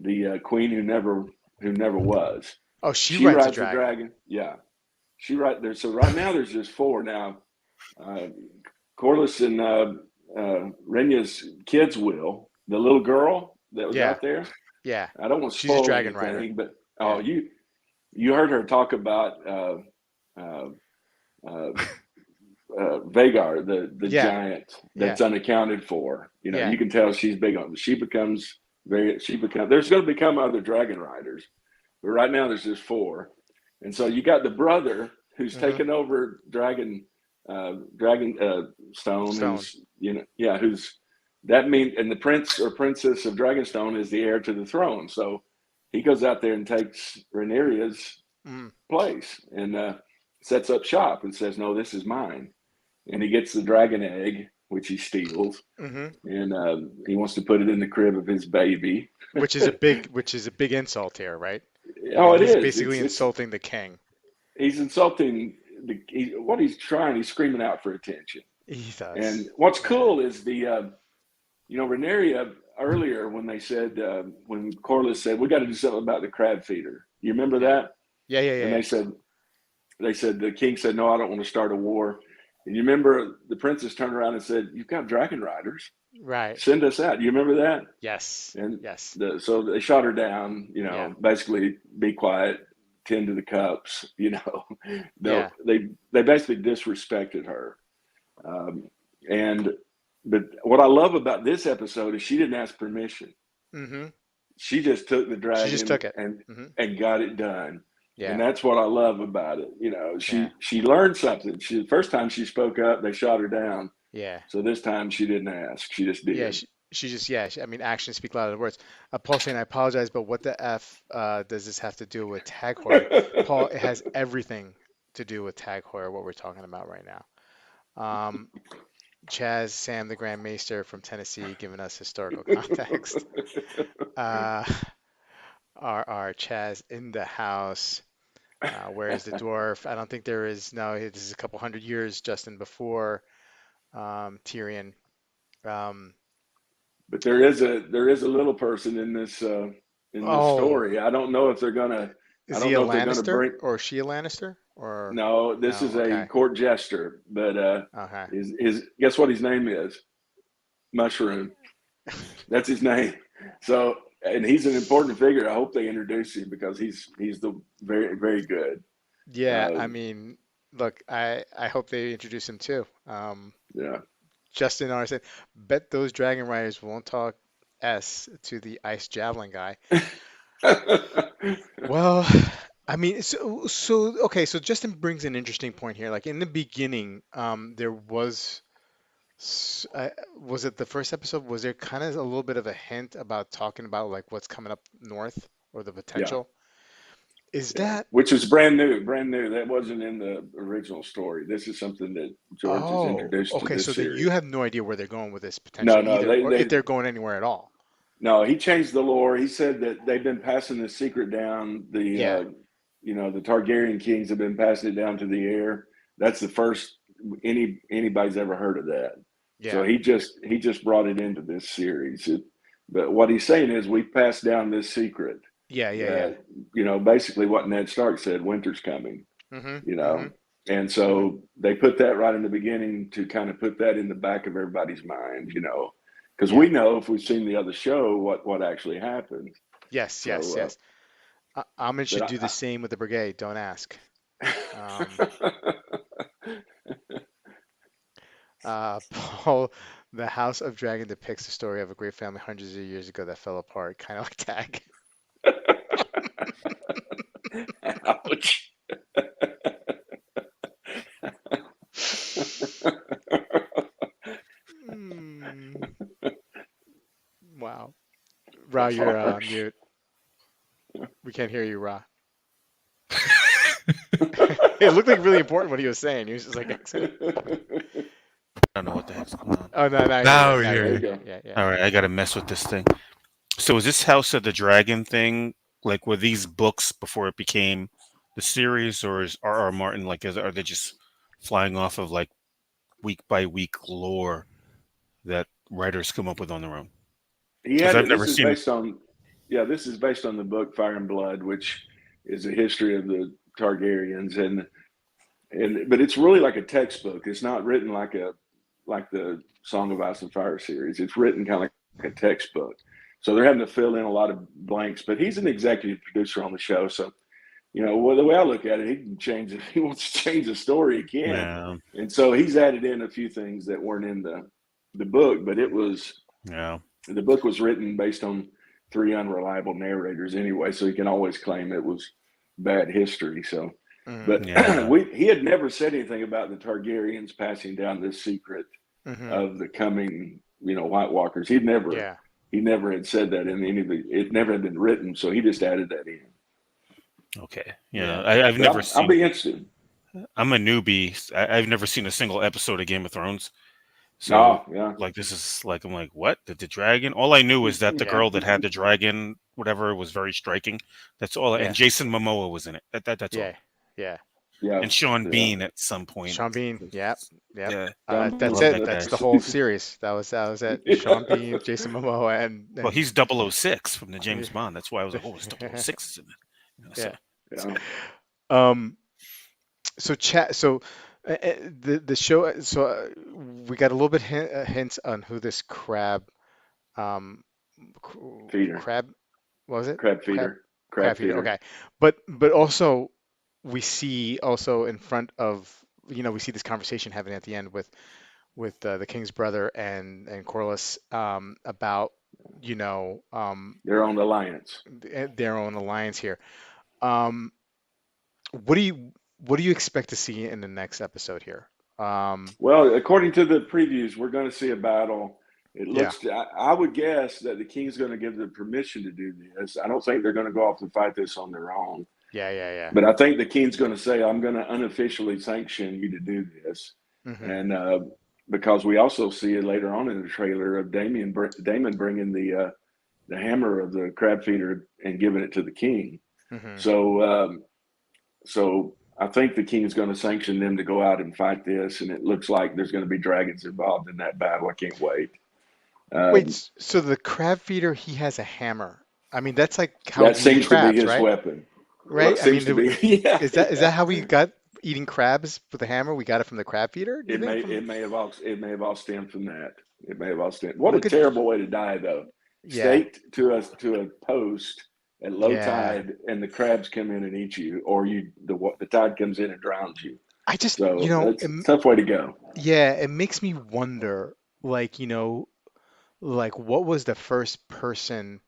the queen who never was. Oh, she She rides a rides a dragon. dragon. Yeah, she right there. So right now there's just four. Now, uh, Corlys and Renya's kids will. The little girl that was Yeah. out there. Yeah. I don't want to She's a spoil dragon rider. anything, but oh, Yeah. you heard her talk about uh, uh, Vagar, the Yeah. giant Yeah. that's unaccounted for. Yeah. You can tell she's big on. She becomes very. She become. There's going to become other dragon riders, but right now there's just four, and so you got the brother who's Mm-hmm. taken over Dragon Stone. Stone. Who's that mean? And the prince or princess of Dragonstone is the heir to the throne. So he goes out there and takes Rhaenyra's Mm. place and sets up shop and says, "No, this is mine." And he gets the dragon egg, which he steals, Mm-hmm. and he wants to put it in the crib of his baby. Which is a big insult here, right? I Oh, mean, it he's is. basically It's insulting the king. he's insulting what he's trying. He's screaming out for attention. He And does. what's Yeah. cool is Rhaenyra earlier when they said when Corlys said we got to do something about the crab feeder. You remember Yeah. that? Yeah. Yeah. And Yeah. they said the king said no, I don't want to start a war. And you remember the princess turned around and said, "You've got dragon riders. Right. Send us out." You remember that? Yes. And Yes. so they shot her down. Yeah. Basically, be quiet, tend to the cups. Yeah. They basically disrespected her. Um, and but what I love about this episode is she didn't ask permission. Mm-hmm. She just took the She just dragon took it. and Mm-hmm. and got it done. And Yeah. that's what I love about it. Yeah. She learned something. The first time she spoke up, they shot her down. Yeah. So this time she didn't ask. She just Yeah. did. She just, yeah. I mean, actions speak louder than words. Paul saying, I apologize, but what the F does this have to do with tag heuer? Paul, it has everything to do with tag heuer, what we're talking about right now. Um, Chaz Sam, the Grand Maester from Tennessee, giving us historical context. Uh, our Chaz in the house. Where is the dwarf? I don't think there is. No, this is a couple hundred years, Justin, before Tyrion. Um, But there is a little person in this oh, story. I don't know if they're gonna. I is he don't a know if they're gonna Lannister bring. or is she a Lannister? Or No, this no? is a Okay, court jester. But okay. his guess what his name is? Mushroom. That's his name. So, and he's an important figure. I hope they introduce him because he's the very very good. Yeah, Uh, I mean, look, I hope they introduce him too. yeah. Justin R said, bet those dragon riders won't talk S to the ice javelin guy. Well, I mean, so okay, so Justin brings an interesting point here. Like in the beginning, there was it the first episode? Was there kind of a little bit of a hint about talking about like what's coming up north or the Yeah. potential? Is Yeah, that? which is brand new, brand new. That wasn't in the original story. This is something that George has Oh, introduced to okay. So this that you series. have no idea where they're going with this No, potentially no, either, they, or if they, they're going anywhere at all. no. He changed the lore. He said that they've been passing the secret down. Yeah, The Targaryen kings have been passing it down to the heir. That's the first anybody's ever heard of that. So yeah, he just brought it into this series. But what he's saying is we passed down this secret yeah, yeah, yeah. that basically what Ned Stark said, winter's coming. Mm-hmm. you Mm-hmm. know. And Mm-hmm. so they put that right in the beginning to kind of put that in the back of everybody's mind, because Yeah. we know if we've seen the other show what actually happened. Yes, yes, So, yes. Amin but should do the same with the Breguet. Don't ask. Um, Paul, the House of Dragon depicts the story of a great family hundreds of years ago that fell apart, kind of like Tag. ouch. Mm, wow. Ra, That's you're harsh. mute. We can't hear you, Ra. It looked like really important what he was saying. He was just like exiting. I don't know what the heck's going on. Oh, no, now I hear you. Now we Now I hear hear There you you. you. Yeah, go. yeah, yeah. All right, I gotta mess with this thing. So is this House of the Dragon thing like were these books before it became the series, or is R.R. Martin like are they just flying off of like week by week lore that writers come up with on their own? He Because had I've this never is seen. based on yeah, this is based on the book Fire and Blood, which is a history of the Targaryens, and but it's really like a textbook. It's not written like the Song of Ice and Fire series. It's written kind of like a textbook. So they're having to fill in a lot of blanks. But he's an executive producer on the show, so well, the way I look at it, he can change it. If he wants to change the story, he can. Yeah, And so he's added in a few things that weren't in the book, but yeah, the book was written based on three unreliable narrators anyway, so he can always claim it was bad history. So, Mm-hmm. but yeah. he had never said anything about the Targaryens passing down this secret Mm-hmm. of the coming, White Walkers. Yeah. He never had said that in any of it never had been written, so he just added that in. Okay, yeah. Yeah. I've But never I'll seen. be interested. I'm a newbie. I've never seen a single episode of Game of Thrones. So Oh, yeah. like this is like I'm like what the dragon? All I knew was that the Yeah. girl that had the dragon, whatever, was very striking. That's all. And Yeah. Jason Momoa was in it. That's all. Yeah. Yeah. Yeah. And Sean Yeah. Bean at some point. Sean Bean. Yep. Yep. Yeah, That's love it. that Dun, That's guy. the whole series. That was it. Sean Bean, Jason Momoa, Well, and he's 006 from the James Bond. That's why I was like, oh, it's yeah. 006 is in it. So Yeah. yeah. Um. So chat. So the show. So we got a little bit hints on who this um Feeder. crab what was it? Crab Crab feeder. crab Crab feeder. feeder. Okay. But also we see also in front of we see this conversation happening at the end with the king's brother and Corlys about you know um Their own alliance. their own alliance here. Um, what do you expect to see in the next episode here? Well, according to the previews, we're going to see a battle. It Yeah, looks. I would guess that the king's going to give them permission to do this. I don't think they're going to go off and fight this on their own. yeah, yeah, yeah. But I think the king's going to say, "I'm going to unofficially sanction you to do this," Hmm. and because we also see it later on in the trailer of Damon bringing the hammer of the crab feeder and giving it to the king. Hmm. So so I think the king is going to sanction them to go out and fight this, and it looks like there's going to be dragons involved in that battle. I can't wait. Wait, Um, so the crab feeder, he has a hammer. I mean, that's like how that we eat seems to be crabs, his right? weapon. Well, Right? it I mean, seems to be. Yeah, is that how we got eating crabs with a hammer? We got it from the crab feeder, do you it think? may From it may have all stemmed from that. It may have all stemmed. What a look at terrible way to die, though. yeah, Staked to a post at low yeah. tide, and the crabs come in and eat you, or the tide comes in and drowns you. I just, So that's it, a tough way to go. yeah, it makes me wonder, like, like what was the first person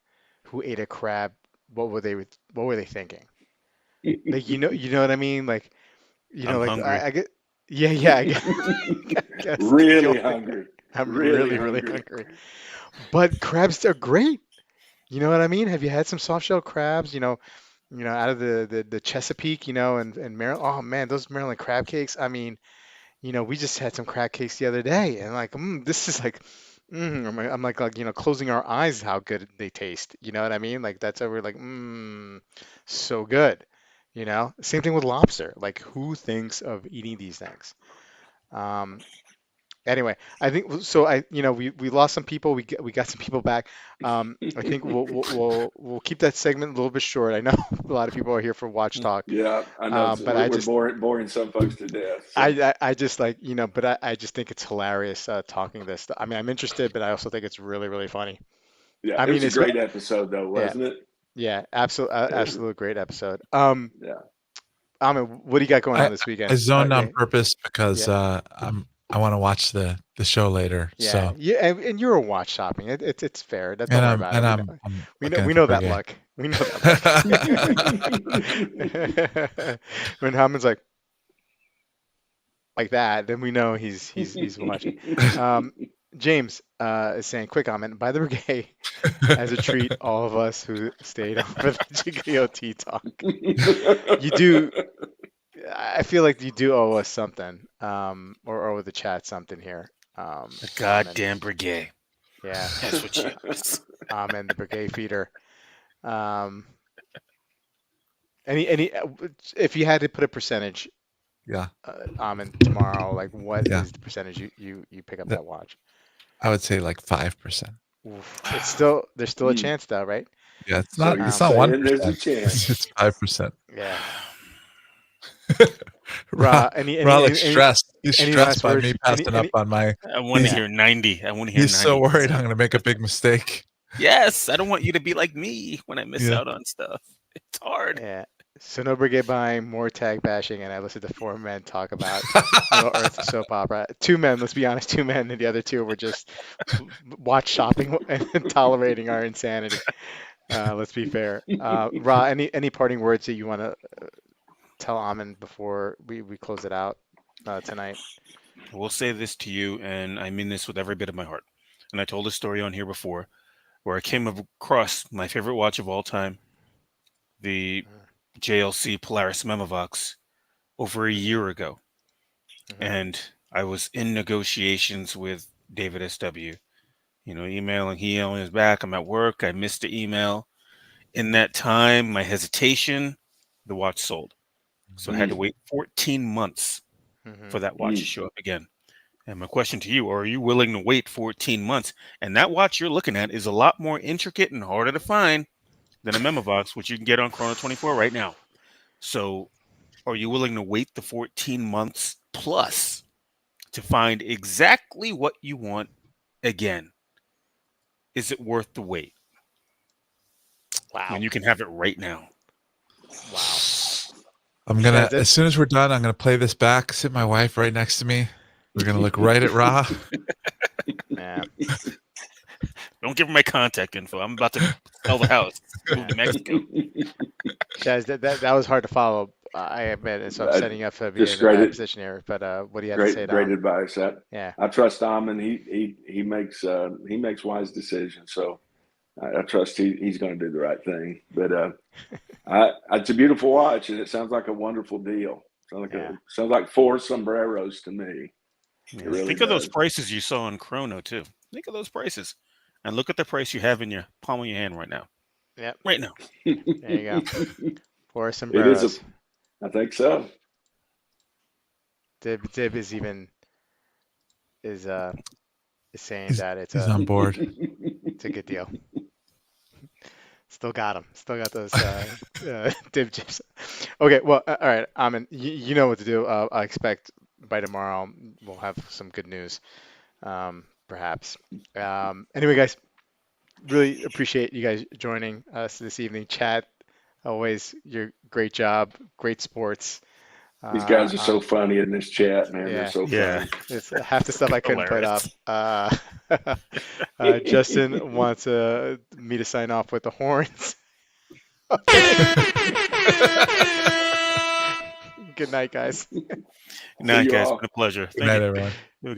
who ate a crab? What were they thinking? Like, you know what I mean? Like, I'm like hungry. I get, yeah, yeah, I guess that's the Really only thing. hungry. I'm Really really, really hungry. hungry. But crabs are great. You know what I mean? Have you had some soft shell crabs? Out of the Chesapeake, and Maryland. Oh man, those Maryland crab cakes. I mean, we just had some crab cakes the other day, and like, this is like, I'm like, closing our eyes how good they taste. You know what I mean? Like that's how we're like, so good. Same thing with lobster. Like, who thinks of eating these things? Um, Anyway, I think so. We lost some people. We got some people back. I think we'll keep that segment a little bit short. I know a lot of people are here for watch talk, Yeah, I know but we're boring some folks to death. So I just like but I just think it's hilarious talking this. I mean, I'm interested, but I also think it's really really funny. yeah, I it mean, was a it's great episode though, yeah wasn't it? yeah absolute great episode. Yeah. Amin, what do you got going on I this I weekend? zoned on Yeah, purpose because, yeah. I wanna watch the show later, Yeah, so yeah, and you're a watch shopping. It's fair. Don't and worry I'm about it. and I'm looking We at the know that Breguet. luck. We know that luck. When Hammond's like that, then we know he's watching. Um, James is saying, quick comment by the Breguet as a treat, all of us who stayed on for the GOT talk. You do. I feel like you do owe us something, or owe the chat something here. The Amin. goddamn Breguet. Yeah, That's what you owe us. Amin, the Breguet feeder. Um, any if you had to put a percentage, Yeah, Amin, tomorrow, like what yeah. is the percentage you pick up That that watch? I would say like 5%. Oof. There's still a Hmm. chance though, right? Yeah, So you're it's not saying there's a 1%. chance. It's 5%. Yeah. Ra Ra, Ra looks stressed. He's any stressed last by words? me passing up on my I want to he's Yeah. hear 90. I want to hear he's so 90. worried I'm gonna make a big mistake. Yes, I don't want you to be like me when I miss Yeah. out on stuff. It's hard. Yeah. So no Brigade buying, more tag bashing, and I listened to four men talk about Middle Earth soap opera. Two men, let's be honest, two men, and the other two were just watch shopping and tolerating our insanity. Let's be fair. Ra, any parting words that you want to tell Amin before we close it out tonight? I will say this to you, and I mean this with every bit of my heart. And I told a story on here before where I came across my favorite watch of all time, the JLC Polaris Memovox, over a year ago. Mm-hmm. And I was in negotiations with David SW, emailing. He only was back. I'm at work. I missed the email. In that time, my hesitation, the watch sold. So I had to Mm, wait 14 months Mm-hmm. for that watch to mm. show up again. And my question to you, are you willing to wait 14 months? And that watch you're looking at is a lot more intricate and harder to find than a Memovox, which you can get on Chrono 24 right now. So are you willing to wait the 14 months plus to find exactly what you want again? Is it worth the wait Wow. when you can have it right now? Wow. I'm Guys, gonna as soon as we're done, I'm gonna play this back, sit my wife right next to me. We're gonna look right at Ra. yeah. Don't give her my contact info. I'm about to sell the house, move to Mexico. Guys, that was hard to follow. I admit, and so I'm setting you up to be Just in a bad position here. But what do you have to say, great Dom? advice. Yeah. I trust Amin. He makes wise decisions. So I trust he's going to do the right thing. But it's a beautiful watch, and it sounds like a wonderful deal. Sounds like four sombreros to me. It Yeah. really Think of those does. prices you saw on Chrono too. Think of those prices, and look at the price you have in your palm of your hand right now. Yep. Right now. There you go. Four It is sombreros. I think so. Dib is is saying He's, that he's on board. it's a good deal. Still got them. Still got those Dib chips. Okay. Well, all right. Amin, you know what to do. I expect by tomorrow we'll have some good news. Perhaps. Anyway, guys, really appreciate you guys joining us this evening. Chat, always your great job, great sports. These guys are so funny in this chat, man. They're Yeah, so Yeah. funny. it's half the stuff I couldn't put up. Hilarious. Justin wants me to sign off with the horns. Good night, guys. Good night, you guys. all. Been a pleasure. Good Thank night, you. everyone. Good night.